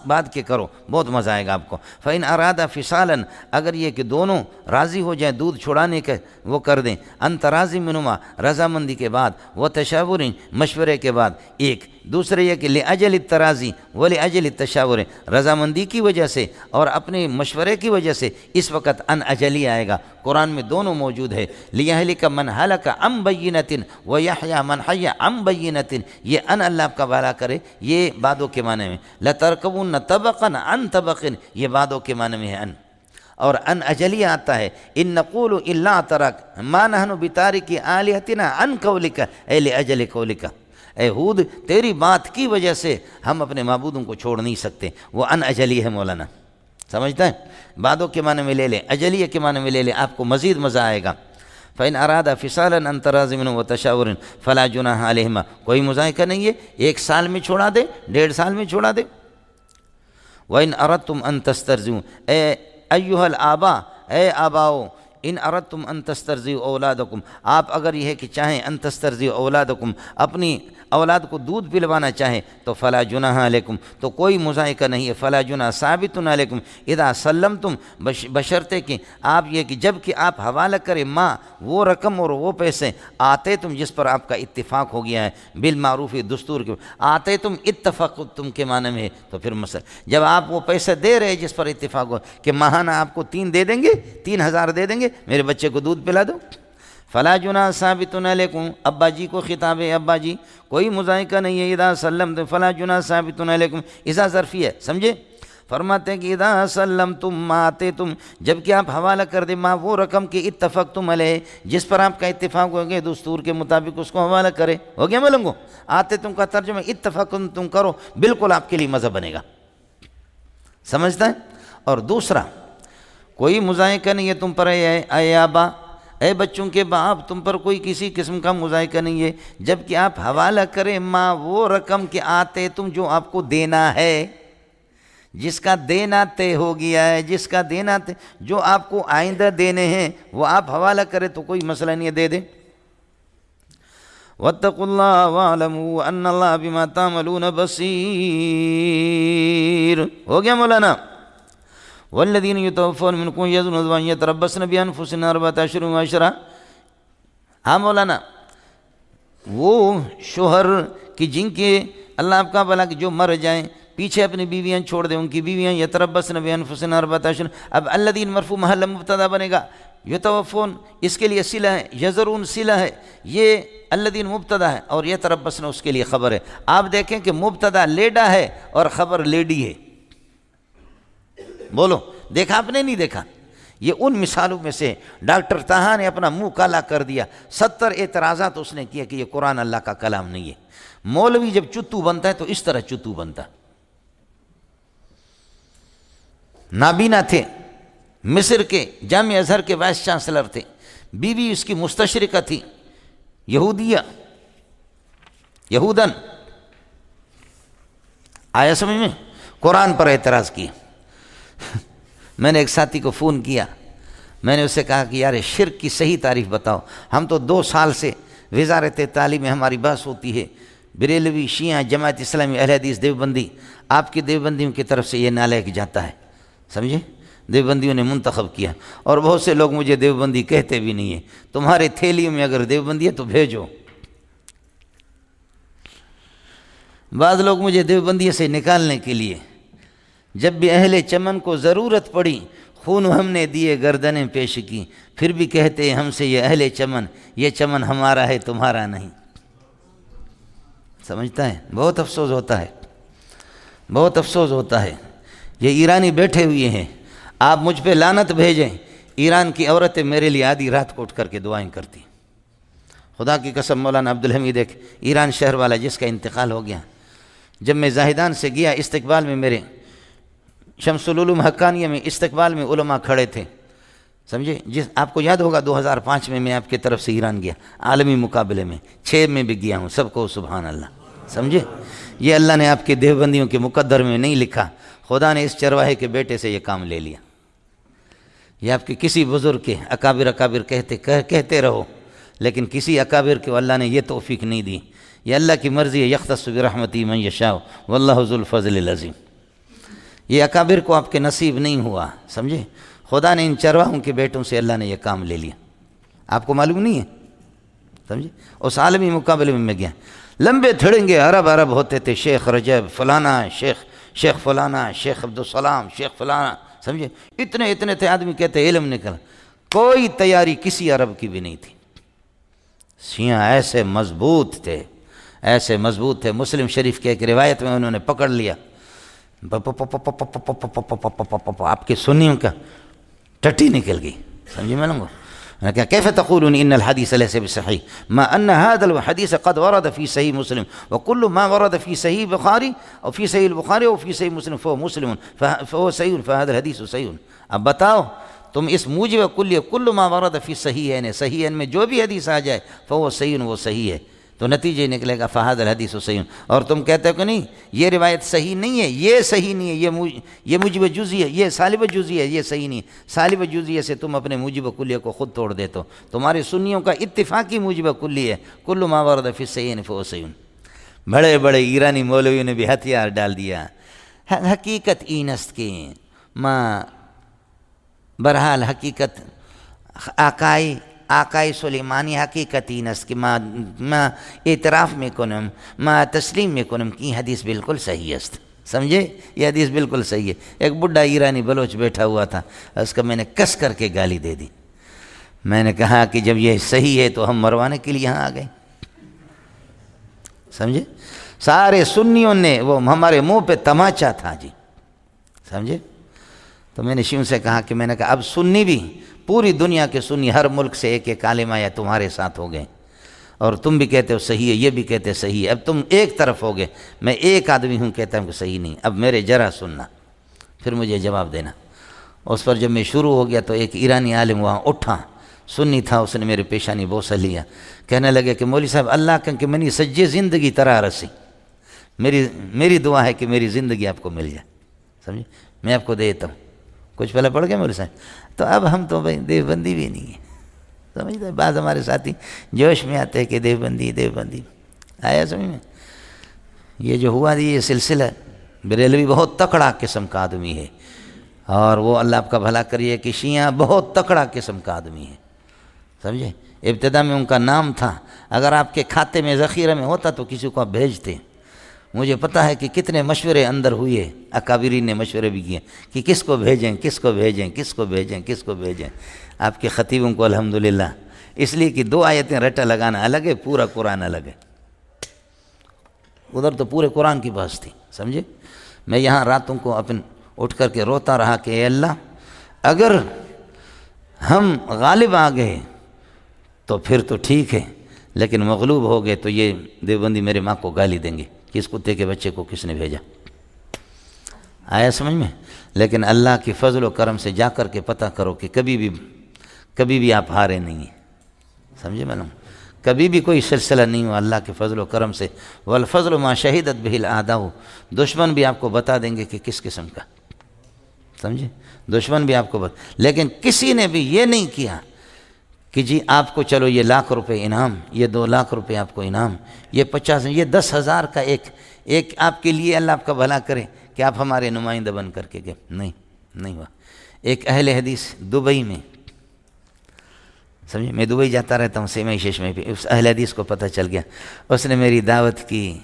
A: بعد کے کرو، بہت مزہ آئے گا آپ کو۔ فَإِنْ أَرَادَ فِصَالًا، اگر یہ کہ دونوں راضی ہو جائیں دودھ چھڑانے کے، وہ کر دیں، عَنْ تَرَاضٍ مِّنْهُمَا، رضامندی کے بعد، وَتَشَاوُرٍ، مشورے کے بعد، ایک دوسرے یہ کہ لِأَجَلِ التَّرَاضِي وَلِأَجَلِ التَّشَاوُرِ، رضامندی کی وجہ سے اور اپنے مشورے کی وجہ سے، اس وقت ان اجلی آئے گا، قرآن میں دونوں موجود ہے۔ لِيَهْلِكَ مَنْ هَلَكَ عَنْ بَيِّنَةٍ وَيَحْيَى مَنْ حَيَّ عَنْ بَيِّنَةٍ، یہ ان اللہ آپ کا بھلا کرے، یہ بعدوں کے معنی میں۔ لَتَرْكَبُنَّ طَبَقًا عَنْ طَبَقٍ، یہ بعدوں کے معنی میں ہے ان۔ اور ان اجلی آتا ہے ان نقول الا ترک ما نحن بتارک آلہتنا عن قولک، اے لأجل قولک، اے ہود تیری بات کی وجہ سے ہم اپنے معبودوں کو چھوڑ نہیں سکتے، وہ ان اجلی ہے مولانا، سمجھتا ہے؟ بعدوں کے معنی میں لے لیں، اجلیہ کے معنی میں لے لیں، آپ کو مزید مزہ آئے گا۔ فَإِنْ أَرَادَ فِصَالًا عَنْ تَرَاضٍ مِّنْهُمْ وَتَشَاوُرٍ فَلَا جُنَاحَ عَلَيْهِمَا، کوئی مذائقہ نہیں ہے، 1 سال میں چھوڑا دے، 1.5 سال میں چھوڑا دے۔ وَإِنْ أَرَدْتُمْ أَن تَسْتَرْضِعُوا، اے ایھا الآباء، اے آباؤ، ان اردتم ان تسترضعوا اولادکم، آپ اگر یہ ہے کہ چاہیں ان تسترضعوا اولادکم، اپنی اولاد کو دودھ پلوانا چاہیں، تو فلا جناح علیکم، تو کوئی مذائقہ نہیں ہے، فلا جناح ثابت علیکم اذا سلمتم، بشرطے کہ آپ یہ کہ جب کہ آپ حوالہ کریں ماں وہ رقم اور وہ پیسے آتے تم جس پر آپ کا اتفاق ہو گیا ہے، بالمعروف دستور کے، آتے تم اتفاق تم کے معنی میں ہے، تو پھر مسئلہ جب آپ وہ پیسے دے رہے جس پر اتفاق ہو کہ ماہانہ آپ کو 3 دے دیں گے، 3,000 دے دیں گے، میرے بچے کو دودھ پلا دو، فلا جناح ثابت علیکم، ابا جی کو خطاب ہے، ابا جی کوئی مذائقہ نہیں ہے، اذا سلمتم فلا جناح ثابت علیکم، اذا ظرفی ہے، سمجھے؟ فرماتے ہیں کہ اذا سلمتم ما آتیتم، جب کہ آپ حوالہ کر دیں ماں وہ رقم کی اتفقتم علیہ جس پر آپ کا اتفاق ہو گیا، دستور کے مطابق اس کو حوالہ کرے، ہو گیا ملنگو؟ آتے تم کا ترجمہ اتفاقتم تم کرو، بالکل آپ کے لیے مزہ بنے گا، سمجھتا ہے؟ اور دوسرا کوئی مذائقہ نہیں ہے تم پر، اے آبا، اے بچوں کے باپ، تم پر کوئی کسی قسم کا مذائقہ نہیں ہے جب کہ آپ حوالہ کریں ماں وہ رقم کے آتے تم جو آپ کو دینا ہے، جس کا دینا طے ہو گیا ہے، جس کا دینا جو آپ کو آئندہ دینے ہیں وہ آپ حوالہ کریں تو کوئی مسئلہ نہیں ہے، دے دیں۔ وَاتَّقُوا اللَّهَ وَاعْلَمُوا أَنَّ اللَّهَ بِمَا تَعْمَلُونَ بَصِيرٌ، ہو گیا مولانا؟ والذین یتوفون منکم یذرون ازواجا یتربصن بانفسہن 4 اشہر وعشرا، ہاں مولانا، وہ شوہر کہ جن کے اللہ آپ کا بھلا کہ جو مر جائیں پیچھے اپنی بیویاں چھوڑ دیں، ان کی بیویاں یتربصن بانفسہن 4 اشہر، اب الذین مرفوع محل مبتدا بنے گا، یتوفون اس کے لیے صلہ ہے، یذرون صلہ ہے، یہ الذین مبتدا ہے اور یتربصن اس کے لیے خبر ہے۔ آپ دیکھیں کہ مبتدا لیڈا ہے اور خبر لیڈی ہے، بولو دیکھا آپ نے؟ نہیں دیکھا؟ یہ ان مثالوں میں سے ڈاکٹر طہا نے اپنا منہ کالا کر دیا، 70 اعتراضات اس نے کیا کہ یہ قرآن اللہ کا کلام نہیں ہے۔ مولوی جب چتو بنتا ہے تو اس طرح چتو بنتا، نابینا تھے مصر کے جامعہ ازہر کے وائس چانسلر تھے، بیوی اس کی مستشرقہ تھی، یہودن، آیا سمجھ میں؟ قرآن پر اعتراض کیا۔ میں نے ایک ساتھی کو فون کیا، میں نے اسے کہا کہ یار شرک کی صحیح تعریف بتاؤ، ہم تو 2 سال سے وزارت تعلیم میں ہماری بحث ہوتی ہے، بریلوی، شیعہ، جماعت اسلامی، اہل حدیث، دیوبندی، آپ کی دیوبندیوں کی طرف سے یہ نالائق جاتا ہے، سمجھے؟ دیوبندیوں نے منتخب کیا، اور بہت سے لوگ مجھے دیوبندی کہتے بھی نہیں ہیں، تمہارے تھیلیوں میں اگر دیوبندی ہے تو بھیجو۔ بعض لوگ مجھے دیوبندی سے نکالنے کے لیے، جب بھی اہل چمن کو ضرورت پڑی خون ہم نے دیے گردنیں پیش کی، پھر بھی کہتے ہیں ہم سے یہ اہل چمن، یہ چمن ہمارا ہے تمہارا نہیں۔ سمجھتا ہے؟ بہت افسوس ہوتا ہے، بہت افسوس ہوتا ہے۔ یہ ایرانی بیٹھے ہوئے ہیں، آپ مجھ پہ لعنت بھیجیں، ایران کی عورتیں میرے لیے آدھی رات کو اٹھ کر کے دعائیں کرتی۔ خدا کی قسم، مولانا عبدالحمید ایک ایران شہر والا جس کا انتقال ہو گیا، جب میں زاہدان سے گیا استقبال میں، میرے شمس العلوم حقانیہ میں استقبال میں علماء کھڑے تھے، سمجھے؟ آپ کو یاد ہوگا 2005 میں آپ کی طرف سے ایران گیا، عالمی مقابلے میں 6 میں بھی گیا ہوں، سب کو سبحان اللہ، سمجھے؟ یہ اللہ نے آپ کے دیوبندیوں کے مقدر میں نہیں لکھا، خدا نے اس چرواہے کے بیٹے سے یہ کام لے لیا۔ یہ آپ کے کسی بزرگ کے اکابر کہتے رہو، لیکن کسی اکابر کو اللہ نے یہ توفیق نہیں دی۔ یہ اللہ کی مرضی ہے، یختص برحمتہ من یشاء واللہ ذو الفضل العظیم۔ یہ اکابر کو آپ کے نصیب نہیں ہوا، سمجھے؟ خدا نے ان چرواہوں کے بیٹوں سے اللہ نے یہ کام لے لیا، آپ کو معلوم نہیں ہے، سمجھے؟ اس عالمی مقابلے میں گیا، لمبے تھڑنگے عرب ہوتے تھے، شیخ رجب فلانا، شیخ فلانا، شیخ عبدالسلام، شیخ فلانا، سمجھے؟ اتنے تھے، آدمی کہتے علم نکل، کوئی تیاری کسی عرب کی بھی نہیں تھی۔ شیعہ ایسے مضبوط تھے، مسلم شریف کے ایک روایت میں انہوں نے پکڑ لیا، آپ کے سنیوں کا ٹٹی نکل گئی، سمجھے میں لوگوں؟ كيف تقولون ان الحديث ليس بصحيح ما ان هذا الحديث قد ورد في صحيح مسلم وكل ما ورد في صحيح البخاري او في صحيح البخاري او في صحيح مسلم فهو مسلم فهو صحيح فهذا الحديث صحيح۔ اب بتاؤ تم اس موجب کلیہ کل ما ورد فی صحیحین، صحیحین میں جو بھی حدیث آ جائے فهو صحیح، وہ صحیح ہے، تو نتیجہ نکلے گا فہذا الحدیث صحیح۔ اور تم کہتے ہو کہ نہیں یہ روایت صحیح نہیں ہے، یہ صحیح نہیں ہے، یہ موجب جزئی ہے، یہ سالب جزئی ہے، یہ صحیح نہیں ہے۔ سالب جزئی سے تم اپنے موجب کلیہ کو خود توڑ دیتے ہو، تمہارے سنیوں کا اتفاقی موجب کلی ہے، کل ما ورد فی صحیحین فهو صحیح۔ بڑے بڑے ایرانی مولویوں نے بھی ہتھیار ڈال دیا، حقیقت اینست کی ماں، برحال حقیقت آقای سلیمانی حقیقتی نس کہ ما اعتراف میں کنم، ما تسلیم میں کنم کی حدیث بالکل صحیح است، سمجھے؟ یہ حدیث بالکل صحیح ہے۔ ایک بڈھا ایرانی بلوچ بیٹھا ہوا تھا، اس کا میں نے کس کر کے گالی دے دی، میں نے کہا کہ جب یہ صحیح ہے تو ہم مروانے کے لیے یہاں آ گئے، سمجھے؟ سارے سنیوں نے، وہ ہمارے منہ پہ تماچا تھا جی، سمجھے؟ تو میں نے شیوں سے کہا کہ میں نے کہا اب سنی بھی، پوری دنیا کے سنی ہر ملک سے ایک ایک عالم آیا تمہارے ساتھ ہو گئے، اور تم بھی کہتے ہو صحیح ہے، یہ بھی کہتے صحیح ہے، اب تم ایک طرف ہو گئے، میں ایک آدمی ہوں کہتا ہوں کہ صحیح نہیں، اب میرے ذرا سننا، پھر مجھے جواب دینا۔ اس پر جب میں شروع ہو گیا تو ایک ایرانی عالم وہاں اٹھا، سنی تھا، اس نے میرے پیشانی بوسہ لیا، کہنے لگے کہ مولوی صاحب اللہ کہ منی سجے زندگی طرح رسی، میری دعا ہے کہ میری زندگی آپ کو مل جائے، سمجھے؟ میں آپ کو دیتا ہوں، کچھ پہلے پڑھ گئے مولوی صاحب؟ تو اب ہم تو بھائی دیوبندی بھی نہیں ہے، سمجھتے ہیں؟ بعض ہمارے ساتھی جوش میں آتے ہیں کہ دیوبندی آیا سمجھ میں؟ یہ جو ہوا یہ سلسلہ، بریلوی بہت تکڑا قسم کا آدمی ہے، اور وہ اللہ آپ کا بھلا کریے کہ شیعہ بہت تکڑا قسم کا آدمی ہے، سمجھے؟ ابتدا میں ان کا نام تھا، اگر آپ کے کھاتے میں ذخیرہ میں ہوتا تو کسی کو آپ بھیجتے۔ مجھے پتہ ہے کہ کتنے مشورے اندر ہوئے، اکابرین نے مشورے بھی کیے کہ کس کو بھیجیں۔ آپ کے خطیبوں کو الحمدللہ، اس لیے کہ 2 آیتیں رٹا لگانا الگ ہے، پورا قرآن الگ ہے، ادھر تو پورے قرآن کی بحث تھی، سمجھے؟ میں یہاں راتوں کو اٹھ کر کے روتا رہا کہ اے اللہ اگر ہم غالب آ گئے تو پھر تو ٹھیک ہے، لیکن مغلوب ہو گئے تو یہ دیوبندی میرے ماں کو گالی دیں گے کہ اس کتے کے بچے کو کس نے بھیجا۔ آیا سمجھ میں؟ لیکن اللہ کے فضل و کرم سے جا کر کے پتہ کرو کہ کبھی بھی آپ ہارے نہیں ہیں، سمجھے معلوم؟ کبھی بھی کوئی سلسلہ نہیں ہوا اللہ کے فضل و کرم سے. والفضل ما شہدت بہ الاعداء، دشمن بھی آپ کو بتا دیں گے کہ کس قسم کا، سمجھے؟ دشمن بھی آپ کو لیکن کسی نے بھی یہ نہیں کیا کہ جی آپ کو چلو یہ 1,00,000 روپے انعام، یہ 2,00,000 روپے آپ کو انعام، یہ 50، یہ 10,000 کا ایک آپ کے لیے اللہ آپ کا بھلا کرے کہ آپ ہمارے نمائندہ بن کر کے گئے. نہیں ہوا. ایک اہل حدیث دبئی میں، سمجھے، میں دبئی جاتا رہتا ہوں سیمئی شیشمئی پہ، اس اہل حدیث کو پتہ چل گیا، اس نے میری دعوت کی،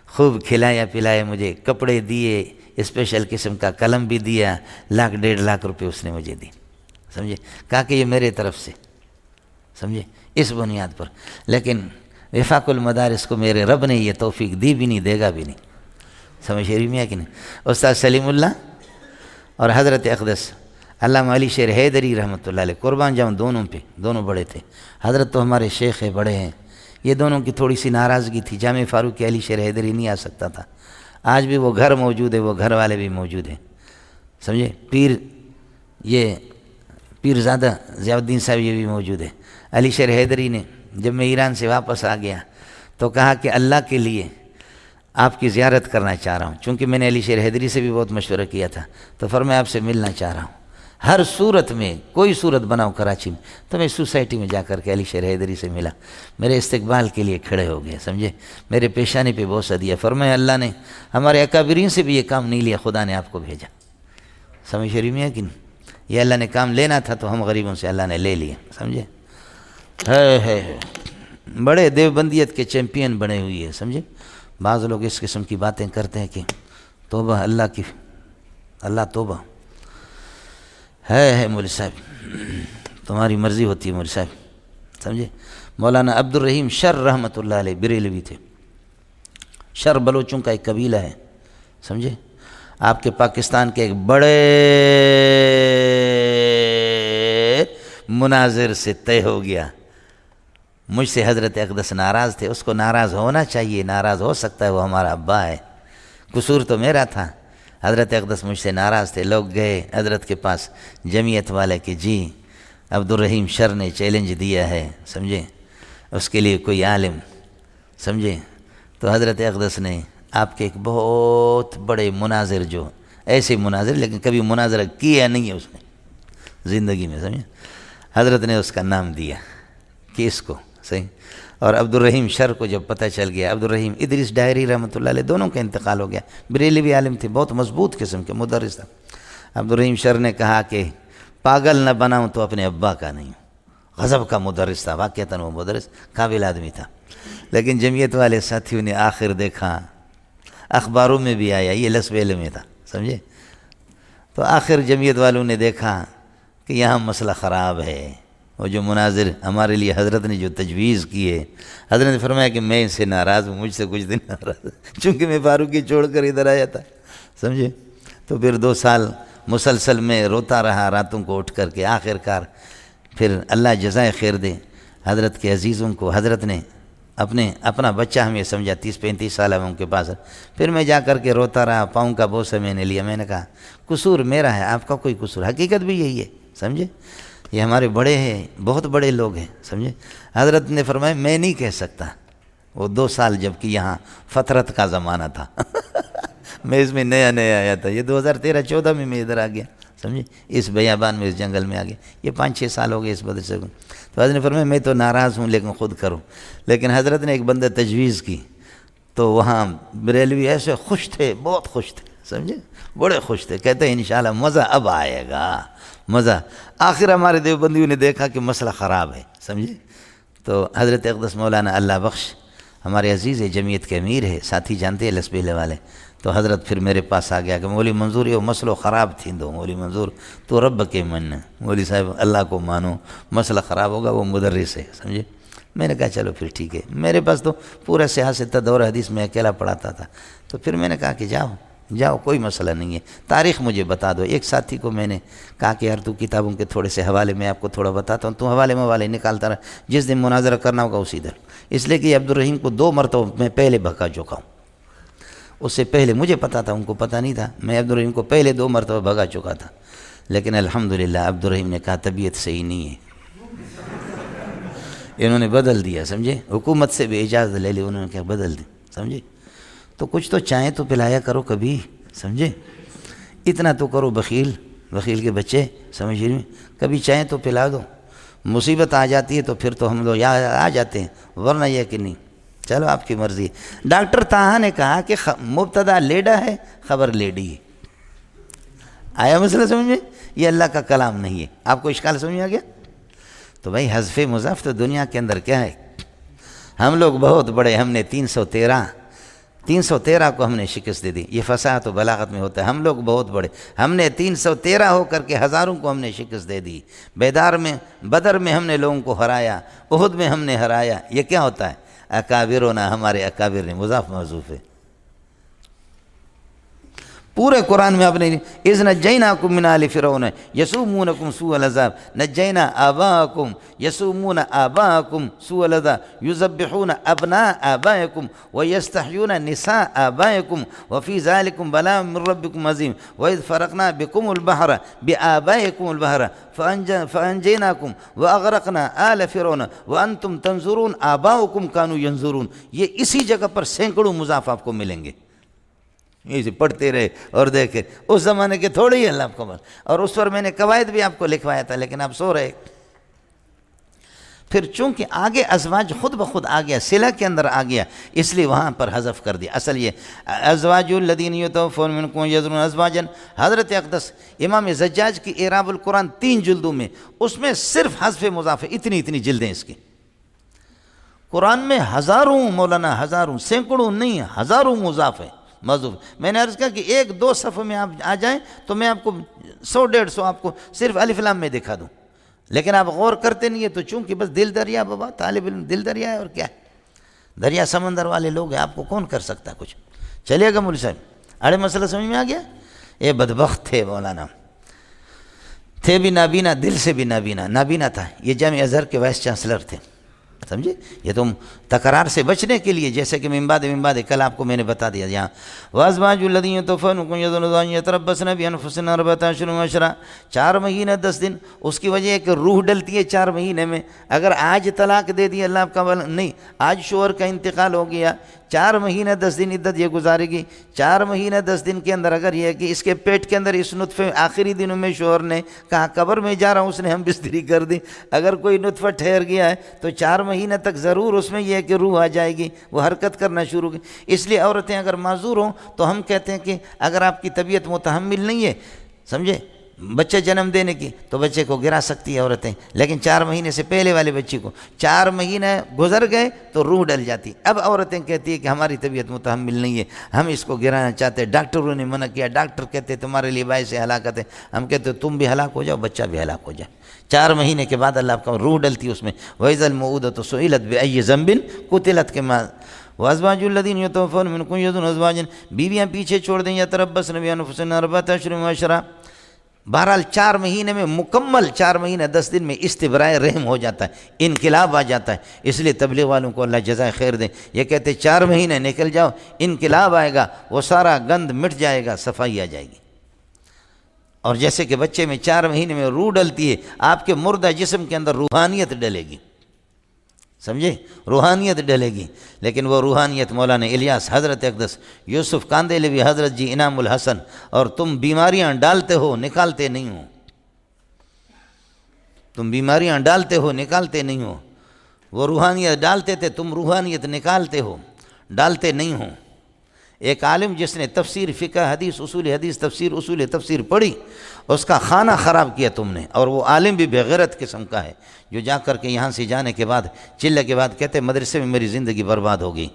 A: خوب کھلایا پلایا، مجھے کپڑے دیے، اسپیشل قسم کا قلم بھی دیا، 1,00,000 1,50,000 روپے اس نے مجھے دی، سمجھے، کہا کہ یہ میرے طرف سے، سمجھے، اس بنیاد پر. لیکن وفاق المدارس کو میرے رب نے یہ توفیق دی بھی نہیں، دے گا بھی نہیں، سمجھ رہی میں کہ نہیں؟ استاد سلیم اللہ اور حضرت اقدس علامہ علی شیر حیدری رحمۃ اللہ علیہ، قربان جاؤں دونوں پہ، دونوں بڑے تھے. حضرت تو ہمارے شیخ ہیں، بڑے ہیں، یہ دونوں کی تھوڑی سی ناراضگی تھی، جامع فاروق علی شیر حیدری نہیں آ سکتا تھا. آج بھی وہ گھر موجود ہے، وہ گھر والے بھی موجود ہیں، سمجھے. پیرزادہ ضیاء الدین صاحب یہ بھی موجود ہے. علی شیر حیدری نے جب میں ایران سے واپس آ گیا تو کہا کہ اللہ کے لیے آپ کی زیارت کرنا چاہ رہا ہوں، چونکہ میں نے علی شیر حیدری سے بھی بہت مشورہ کیا تھا، تو فرمایا آپ سے ملنا چاہ رہا ہوں. ہر صورت میں کوئی صورت بناؤ کراچی میں، تو میں سوسائٹی میں جا کر کے علی شیر حیدری سے ملا، میرے استقبال کے لیے کھڑے ہو گئے، سمجھے، میرے پیشانی پہ بوسہ دیا. فرمایا اللہ نے ہمارے اکابرین سے بھی یہ کام نہیں لیا، خدا نے آپ کو بھیجا. سمجھ شریف میں ہے کہ نہیں؟ یہ اللہ نے کام لینا تھا تو ہم غریبوں سے اللہ نے لے لیا، سمجھے. ہے بڑے دیوبندیت کے چیمپئن بنے ہوئی ہے، سمجھے. بعض لوگ اس قسم کی باتیں کرتے ہیں کہ توبہ اللہ توبہ ہے مولوی صاحب، تمہاری مرضی ہوتی ہے مولوی صاحب، سمجھے. مولانا عبد الرحیم شر رحمۃ اللہ علیہ بریلوی تھے. شر بلوچوں کا ایک قبیلہ ہے، سمجھے. آپ کے پاکستان کے ایک بڑے مناظر سے طے ہو گیا. مجھ سے حضرت اقدس ناراض تھے، اس کو ناراض ہونا چاہیے، ناراض ہو سکتا ہے، وہ ہمارا ابا ہے، قصور تو میرا تھا. حضرت اقدس مجھ سے ناراض تھے. لوگ گئے حضرت کے پاس جمعیت والے کہ جی عبد الرحیم شر نے چیلنج دیا ہے، سمجھے، اس کے لیے کوئی عالم، سمجھے. تو حضرت اقدس نے آپ کے ایک بہت بڑے مناظر، جو ایسے مناظر لیکن کبھی مناظرہ کیا نہیں ہے اس نے زندگی میں، سمجھے، حضرت نے اس کا نام دیا کہ اس کو، صحیح. اور عبد الرحیم شر کو جب پتہ چل گیا، عبد الرحیم ادریس ڈائری رحمۃ اللہ علیہ دونوں کا انتقال ہو گیا. بریلوی عالم تھے، بہت مضبوط قسم کے مدرس تھا. عبد الرحیم شر نے کہا کہ پاگل نہ بناؤں تو اپنے ابا کا نہیں. غضب کا مدرس تھا، واقعتاً وہ مدرس قابل آدمی تھا. لیکن جمعیت والے ساتھیوں نے آخر دیکھا، اخباروں میں بھی آیا، یہ لسبیل میں تھا، سمجھے. تو آخر جمعیت والوں نے دیکھا کہ یہاں مسئلہ خراب ہے. وہ جو مناظر ہمارے لیے حضرت نے جو تجویز کی ہے، حضرت نے فرمایا کہ میں اس سے ناراض ہوں، مجھ سے کچھ دن ناراض، چونکہ میں فاروقی چھوڑ کر ادھر آیا تھا، سمجھے. تو پھر 2 سال مسلسل میں روتا رہا راتوں کو اٹھ کر کے. آخر کار پھر اللہ جزائے خیر دے حضرت کے عزیزوں کو، حضرت نے اپنا بچہ ہمیں سمجھا. 30-35 سال ہے ان کے پاس. پھر میں جا کر کے روتا رہا، پاؤں کا بوسہ میں نے لیا. میں نے کہا قصور میرا ہے، آپ کا کوئی قصور، حقیقت بھی یہی ہے، سمجھے. یہ ہمارے بڑے ہیں، بہت بڑے لوگ ہیں، سمجھے. حضرت نے فرمایا میں نہیں کہہ سکتا. وہ 2 سال جب کہ یہاں فترت کا زمانہ تھا میں اس میں نیا آیا تھا. یہ 2013-14 میں ادھر آ گیا، سمجھے، اس بیابان میں، اس جنگل میں آ گیا. یہ 5-6 سال ہو گئے اس مدرسے کو. تو حضرت نے فرمایا میں تو ناراض ہوں لیکن خود کروں. لیکن حضرت نے ایک بندہ تجویز کی تو وہاں بریلوی ایسے خوش تھے، بہت خوش تھے، سمجھے، بڑے خوش تھے. کہتے ہیں انشاءاللہ مزہ اب آئے گا، مزہ. آخر ہمارے دیوبندیوں نے دیکھا کہ مسئلہ خراب ہے، سمجھے. تو حضرت اقدس مولانا اللہ بخش ہمارے عزیز جمعیت کے امیر ہے، ساتھی جانتے ہیں لسبیلے والے. تو حضرت پھر میرے پاس آ گیا کہ مولوی منظور یہ مسئلہ خراب تھی دو، مولوی منظور تو رب کے من، مولوی صاحب اللہ کو مانو، مسئلہ خراب ہوگا، وہ مدرس ہے، سمجھے. میں نے کہا چلو پھر ٹھیک ہے. میرے پاس تو پورا سیاست دور حدیث میں اکیلا پڑھاتا تھا. تو پھر میں نے کہا کہ جاؤ کوئی مسئلہ نہیں ہے، تاریخ مجھے بتا دو. ایک ساتھی کو میں نے کہا کہ یار تو کتابوں کے تھوڑے سے حوالے میں آپ کو تھوڑا بتاتا ہوں، تو حوالے نکالتا رہا، جس دن مناظرہ کرنا ہوگا اسی دن. اس لیے کہ عبد الرحیم کو 2 مرتبہ میں پہلے بھکا چکا ہوں. اس سے پہلے مجھے پتا تھا، ان کو پتہ نہیں تھا، میں عبدالرحیم کو پہلے 2 مرتبہ بھگا چکا تھا، لیکن الحمدللہ عبدالرحیم نے کہا طبیعت صحیح نہیں ہے، انہوں نے بدل دیا، سمجھے، حکومت سے بھی اجازت لے لی انہوں نے، کیا بدل دی، سمجھے۔ تو کچھ تو چائیں تو پلایا کرو کبھی، سمجھے، اتنا تو کرو بخیل کے بچے، سمجھ رہے ہیں، کبھی چائیں تو پلا دو، مصیبت آ جاتی ہے تو پھر تو ہم لوگ آ جاتے ہیں، ورنہ یہ کہ نہیں، چلو آپ کی مرضی ہے۔ ڈاکٹر طاہا نے کہا کہ مبتدا لیڈا ہے، خبر لیڈی ہے۔ آیا مسئلہ سمجھ میں؟ یہ اللہ کا کلام نہیں ہے۔ آپ کو اشکال سمجھ میں آ گیا؟ تو بھائی حذف مضاف تو دنیا کے اندر کیا ہے، ہم لوگ بہت بڑے، ہم نے 313 کو ہم نے شکست دے دی، یہ فصاحت و بلاغت میں ہوتا ہے، ہم لوگ بہت بڑے، ہم نے 313 ہو کر کے ہزاروں کو ہم نے شکست دے دی، بدر میں ہم نے لوگوں کو ہرایا، احد میں ہم نے ہرایا، یہ کیا ہوتا ہے؟ اکابرنا، ہمارے اکابر نے، مضاف محذوف ہے۔ پورے قرآن میں آپ نے اذ نجیناکم من آل فرعون یسومونکم سوء العذاب، نجینا آباءکم یسومون آباءکم سوء العذاب یذبحون ابناء آبائکم ویستحیون نساء آبائکم وفی ذالکم بلاء من ربکم عظیم وإذ فرقنا بکم البحر بآبائکم البحر فانجیناکم واغرقنا آل فرعون وانتم تنظرون آباؤکم کانوا ینظرون۔ یہ اسی جگہ پر سینکڑوں مضاف آپ کو ملیں گے، یہ پڑھتے رہے اور دیکھے، اس زمانے کے تھوڑے ہی اللہ آپ کو، اور اس پر میں نے قواعد بھی آپ کو لکھوایا تھا لیکن آپ سو رہے۔ پھر چونکہ آگے ازواج خود بخود آ گیا، صلہ کے اندر آ گیا، اس لیے وہاں پر حذف کر دیا۔ اصل یہ ازواج الذین یتوفون منکم یذرون ازواجا، حضرت اقدس امام زجاج کی اعراب القرآن 3 جلدوں میں، اس میں صرف حذف مضاف ہے، اتنی جلدیں اس کی۔ قرآن میں ہزاروں، مولانا ہزاروں، سینکڑوں نہیں، ہزاروں مضاف ہے، محذوف۔ میں نے عرض کیا کہ 1-2 صفحے میں آپ آ جائیں تو میں آپ کو 100-150 آپ کو صرف الف لام میں دکھا دوں، لیکن آپ غور کرتے نہیں ہے، تو چونکہ بس دل دریا، بابا طالب علم دل دریا ہے، اور کیا ہے، دریا سمندر والے لوگ ہیں، آپ کو کون کر سکتا کچھ۔ چلیے گا مولوی صاحب، اڑے مسئلہ سمجھ میں آ گیا؟ یہ بدبخت تھے مولانا، تھے بھی نابینا، دل سے بھی نابینا تھا، یہ جامعہ ازہر کے وائس چانسلر تھے، سمجھے۔ یہ تم تکرار سے بچنے کے لیے، جیسے کہ من بعد کل آپ کو میں نے بتا دیا یہاں وازواج الذین یتوفون منکم یذرون یتربصن بانفسہن 14 اشہر و 4 مہینے 10 دن۔ اس کی وجہ ہے کہ روح ڈلتی ہے 4 مہینے میں، اگر آج طلاق دے دی اللہ کا نہیں، آج شوہر کا انتقال ہو گیا، 4 مہینے 10 دن عدت یہ گزارے گی۔ 4 مہینے 10 دن کے اندر اگر یہ ہے کہ اس کے پیٹ کے اندر اس نطفے آخری دنوں میں شوہر نے کہا قبر میں جا رہا ہوں، اس نے ہم بستری کر دی، اگر کوئی نطفہ ٹھہر گیا ہے تو 4 مہینے تک ضرور اس میں یہ ہے کہ روح آ جائے گی، وہ حرکت کرنا شروع کی۔ اس لیے عورتیں اگر معذور ہوں تو ہم کہتے ہیں کہ اگر آپ کی طبیعت متحمل نہیں ہے، سمجھے، بچہ جنم دینے کی، تو بچے کو گرا سکتی ہے عورتیں، لیکن 4 مہینے سے پہلے والے بچے کو 4 مہینے گزر گئے تو روح ڈل جاتی۔ اب عورتیں کہتی ہیں کہ ہماری طبیعت متحمل نہیں ہے، ہم اس کو گرانا چاہتے ہیں، ڈاکٹروں نے منع کیا، ڈاکٹر کہتے تمہارے لیے باعث ہلاکت ہے، ہم کہتے تم بھی ہلاک ہو جاؤ، بچہ بھی ہلاک ہو جائے۔ 4 مہینے کے بعد اللہ آپ کا روح ڈلتی اس میں۔ وَإِذَا الْمَوْءُودَةُ سُئِلَتْ بِأَيِّ ذَنبٍ قُتِلَتْ کے معنی وَأَزْوَاجُ الَّذِينَ يَتَوَفَّوْنَ مِنكُمْ يَذَرُونَ أَزْوَاجًا، بیویاں پیچھے چھوڑ دیں، يَتَرَبَّصْنَ بِأَنفُسِهِنَّ 4 اشہر و 10۔ بہرحال 4 مہینے میں مکمل 4 مہینے 10 دن میں استبراء رحم ہو جاتا ہے، انقلاب آ جاتا ہے۔ اس لیے تبلیغ والوں کو اللہ جزائے خیر دے، یہ کہتے 4 مہینے نکل جاؤ، انقلاب آئے گا، وہ سارا گند مٹ جائے گا، صفائی آ جائے گی۔ اور جیسے کہ بچے میں 4 مہینے میں روح ڈلتی ہے، آپ کے مردہ جسم کے اندر روحانیت ڈلے گی، سمجھے، روحانیت ڈلے گی، لیکن وہ روحانیت مولانا الیاس، حضرت اقدس یوسف کاندھلوی، حضرت جی انعام الحسن، اور تم بیماریاں ڈالتے ہو، نکالتے نہیں ہو، تم بیماریاں ڈالتے ہو، نکالتے نہیں ہو، وہ روحانیت ڈالتے تھے، تم روحانیت نکالتے ہو، ڈالتے نہیں ہو۔ ایک عالم جس نے تفسیر، فقہ، حدیث، اصول حدیث، تفسیر، اصول تفسیر پڑھی، اس کا خانہ خراب کیا تم نے، اور وہ عالم بھی بغیرت قسم کا ہے، جو جا کر کے یہاں سے جانے کے بعد، چلے کے بعد کہتے مدرسے میں میری زندگی برباد ہو گئی،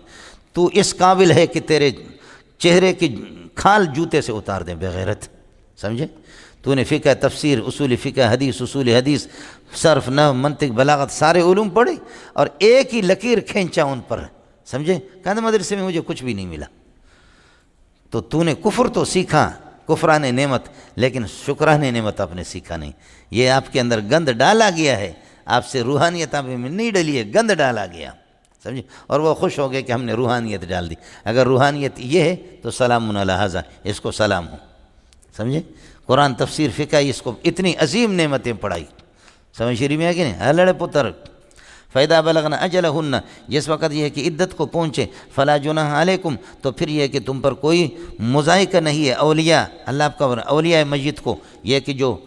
A: تو اس قابل ہے کہ تیرے چہرے کی کھال جوتے سے اتار دیں، بغیرت، سمجھے۔ تو نے فقہ، تفسیر، اصول فقہ، حدیث، اصول حدیث، صرف، نحو، منطق، بلاغت، سارے علوم پڑھے اور ایک ہی لکیر کھینچا ان پر، سمجھے، کہتے مدرسے میں مجھے کچھ بھی نہیں ملا۔ تو نے کفر تو سیکھا، کفران نعمت، لیکن شکران نعمت آپ نے سیکھا نہیں۔ یہ آپ کے اندر گند ڈالا گیا ہے، آپ سے روحانیت آپ میں نہیں ڈلی ہے، گند ڈالا گیا، سمجھے، اور وہ خوش ہو گئے کہ ہم نے روحانیت ڈال دی. اگر روحانیت یہ ہے تو سلام علی ھذا، اس کو سلام ہو. سمجھے، قرآن تفسیر فقہ اس کو اتنی عظیم نعمتیں پڑھائی. سمجھ شریف میں ہے کہ نہیں؟ ہے لڑے پتر. فَإِذَا بَلَغْنَ أَجَلَهُنَّ، جس وقت یہ ہے کہ عدت کو پہنچے، فَلَا جُنَاحَ عَلَيْكُمْ، تو پھر یہ ہے کہ تم پر کوئی مضائقہ نہیں ہے. اولیاء اللہ آپ کا اولیاء میت کو، یہ کہ جو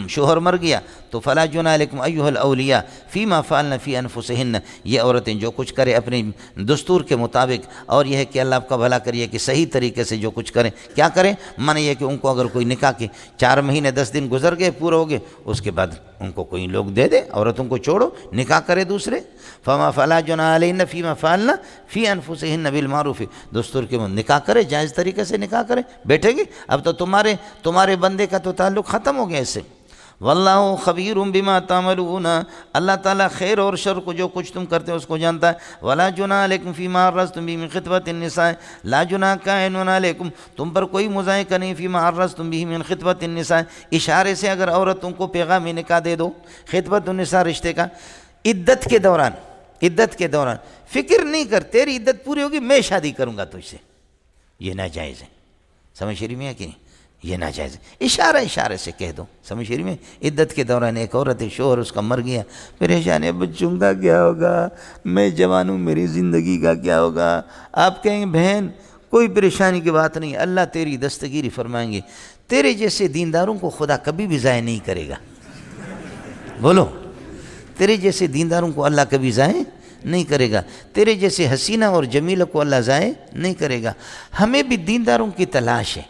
A: شوہر مر گیا تو فَلَا جُنَاحَ عَلَيْكُمْ أَيُّهَا الْأَوْلِيَاء فِي مَا فَعَلْنَ فِي أَنفُسِهِنَّ، یہ عورتیں جو کچھ کریں اپنے دستور کے مطابق، اور یہ ہے کہ اللہ آپ کا بھلا کریے کہ صحیح طریقے سے جو کچھ کریں. کیا کریں؟ معنی یہ کہ ان کو اگر کوئی نکاح کے 4 مہینے 10 دن گزر گئے، پورے ہو گئے، اس کے بعد ان کو کوئی لوگ دے دے، عورتوں کو چھوڑو، نکاح کرے دوسرے. فَلَا جُنَاحَ عَلَيْهِنَّ فِي مَا فَعَلْنَ فِي أَنفُسِهِنَّ بِالْمَعْرُوفِ، دستور کے نکاح کرے، جائز طریقے سے نکاح کرے. بیٹھے گی اب تو تمہارے بندے کا تو تعلق ختم ہو گیا اس سے. واللہ خبیر بما تعملون، اللہ تعالیٰ خیر اور شر کو جو کچھ تم کرتے ہو اس کو جانتا ہے. ولا جناح علیکم فیما عرضتم به من خطبۃ النساء، لا جناح کائن علیکم، تم پر کوئی مضائقہ نہیں فیما عرضتم به من خطبۃ النساء، اشارے سے اگر عورتوں کو پیغام نکاح دے دو. خطبۃ النساء رشتے کا عدت کے دوران فکر نہیں کر، تیری عدت پوری ہوگی میں شادی کروں گا تجھ سے، یہ ناجائز ہے. سمجھ شریف میں ہے کہ نہیں؟ یہ ناجائز ہے. اشارے سے کہہ دو. سمجھ شریف میں؟ عدت کے دوران ایک عورت ہے، شوہر اس کا مر گیا، پریشان ہے، بچوں کا کیا ہوگا، میں جوان ہوں، میری زندگی کا کیا ہوگا. آپ کہیں گے بہن کوئی پریشانی کی بات نہیں، اللہ تیری دستگیری فرمائیں گے. تیرے جیسے دینداروں کو خدا کبھی بھی ضائع نہیں کرے گا. بولو، تیرے جیسے دینداروں کو اللہ کبھی ضائع نہیں کرے گا. تیرے جیسے حسینہ اور جمیلہ کو اللہ ضائع نہیں کرے گا. ہمیں بھی دینداروں کی تلاش ہے.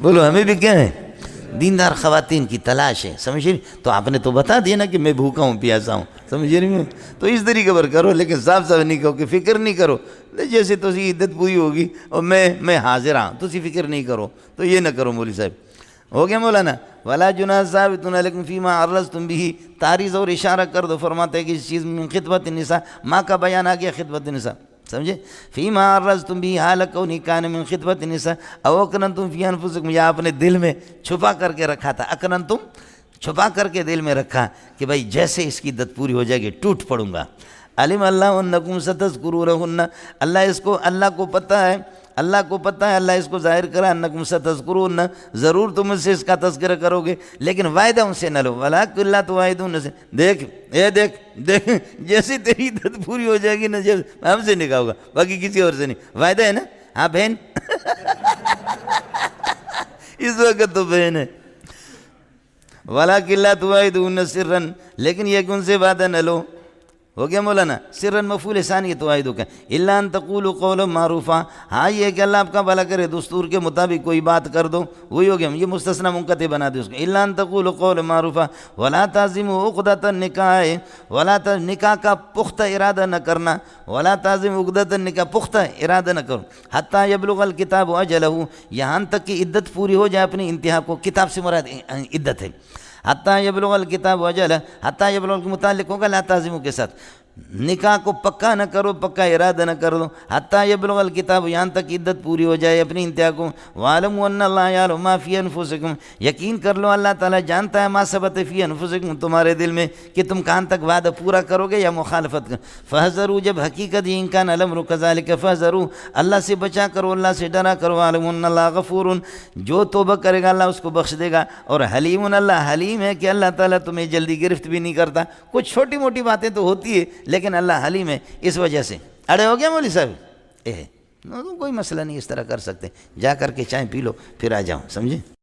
A: بولو، ہمیں بھی کیا ہے؟ دیندار خواتین کی تلاش ہے. سمجھے؟ تو آپ نے تو بتا دیا نا کہ میں بھوکا ہوں پیاسا ہوں. سمجھے نہیں؟ تو اس طریقے پر کرو، لیکن صاف نہیں کہو کہ فکر نہیں کرو. جیسے تو عدت پوری ہوگی اور میں حاضر ہوں، تو فکر نہیں کرو، تو یہ نہ کرو. مولوی صاحب ہو گیا مولانا. ولا جناح ثابت علیکم فیما عرضتم به، تعریض اور اشارہ کر دو. فرماتے ہیں کہ اس چیز میں خطبۃ النساء، ماں کا بیان آ گیا خطبۃ النساء. سمجھے؟ فیما عرضتم به حال کونہ کان من خطبۃ النساء او اکننتم فی انفسکم، یا آپ نے دل میں چھپا کر کے رکھا تھا. اکننتم، چھپا کر کے دل میں رکھا کہ بھائی جیسے اس کی عدت پوری ہو جائے گی ٹوٹ پڑوں گا. علم اللہ انکم ستذکرونہن، اللہ کو پتہ ہے، اللہ اس کو ظاہر کرا، انکم ستذکرون، ضرور تم سے اس کا تذکرہ کرو گے، لیکن وعدہ ان سے نہ لو. ولکن لا تواعدون، دیکھ جیسے تیری عدت پوری ہو جائے گی نا، جب ہم سے نکاح ہوگا، باقی کسی اور سے نہیں. وعدہ ہے نا؟ ہاں بہن اس وقت تو بہن ہے. ولکن لا تواعدون سرا، لیکن یہ کہ ان سے وعدہ نہ لو. ہو گیا مولانا؟ سرن مفعول ثانی تواعدو کا. الا ان تقولوا قولا معروفا، ہاں یہ کہ اللہ آپ کا بھلا کرے دستور کے مطابق کوئی بات کر دو، وہی ہو گیا. یہ مستثنی منقطع بنا دے اس کو. الا ان تقولوا قولا معروفا ولا تعزموا عقدۃ النکاح، نکاح کا پختہ ارادہ نہ کرنا. ولا تعزموا عقدۃ النکاح، پختہ ارادہ نہ کرو. حتی یبلغ الکتاب اجلہ، یہاں تک کہ عدت پوری ہو جائے اپنی انتہا کو. کتاب سے مراد عدت ہے. حتیٰ یبلغ الکتاب اجلہ، حتیٰ یبلغ کے متعلق ہوگا لا تعزموا کے ساتھ. نکاح کو پکا نہ کرو، پکا ارادہ نہ کر دو. حتیٰ یبلغ الکتاب، یہاں تک عدت پوری ہو جائے اپنی انتہا کو. وَاعْلَمُوا أَنَّ اللَّهَ يَعْلَمُ مَا فِي أَنفُسِكُمْ، یقین کر لو اللہ تعالیٰ جانتا ہے ما ثبت فی انفسکم، تمہارے دل میں، کہ تم کہاں تک وعدہ پورا کرو گے یا مخالفت کرو. فَحْذَرُوا، جب حقیقت یہ امکان الامر كذلك فَحْذَرُوا، اللہ سے بچا کرو، اللہ سے ڈرا کرو. وَاعْلَمُوا أَنَّ اللَّهَ غَفُورٌ، جو توبہ کرے گا اللہ اس کو بخش دے گا. اور حلیم، اللہ حلیم ہے کہ اللہ تعالیٰ تمہیں جلدی گرفت بھی نہیں کرتا. کچھ چھوٹی موٹی باتیں تو ہوتی ہے لیکن اللہ حلیم ہے. اس وجہ سے اڑے ہو گیا مولوی صاحب، کوئی مسئلہ نہیں، اس طرح کر سکتے. جا کر کے چائے پی لو پھر آ جاؤ. سمجھے؟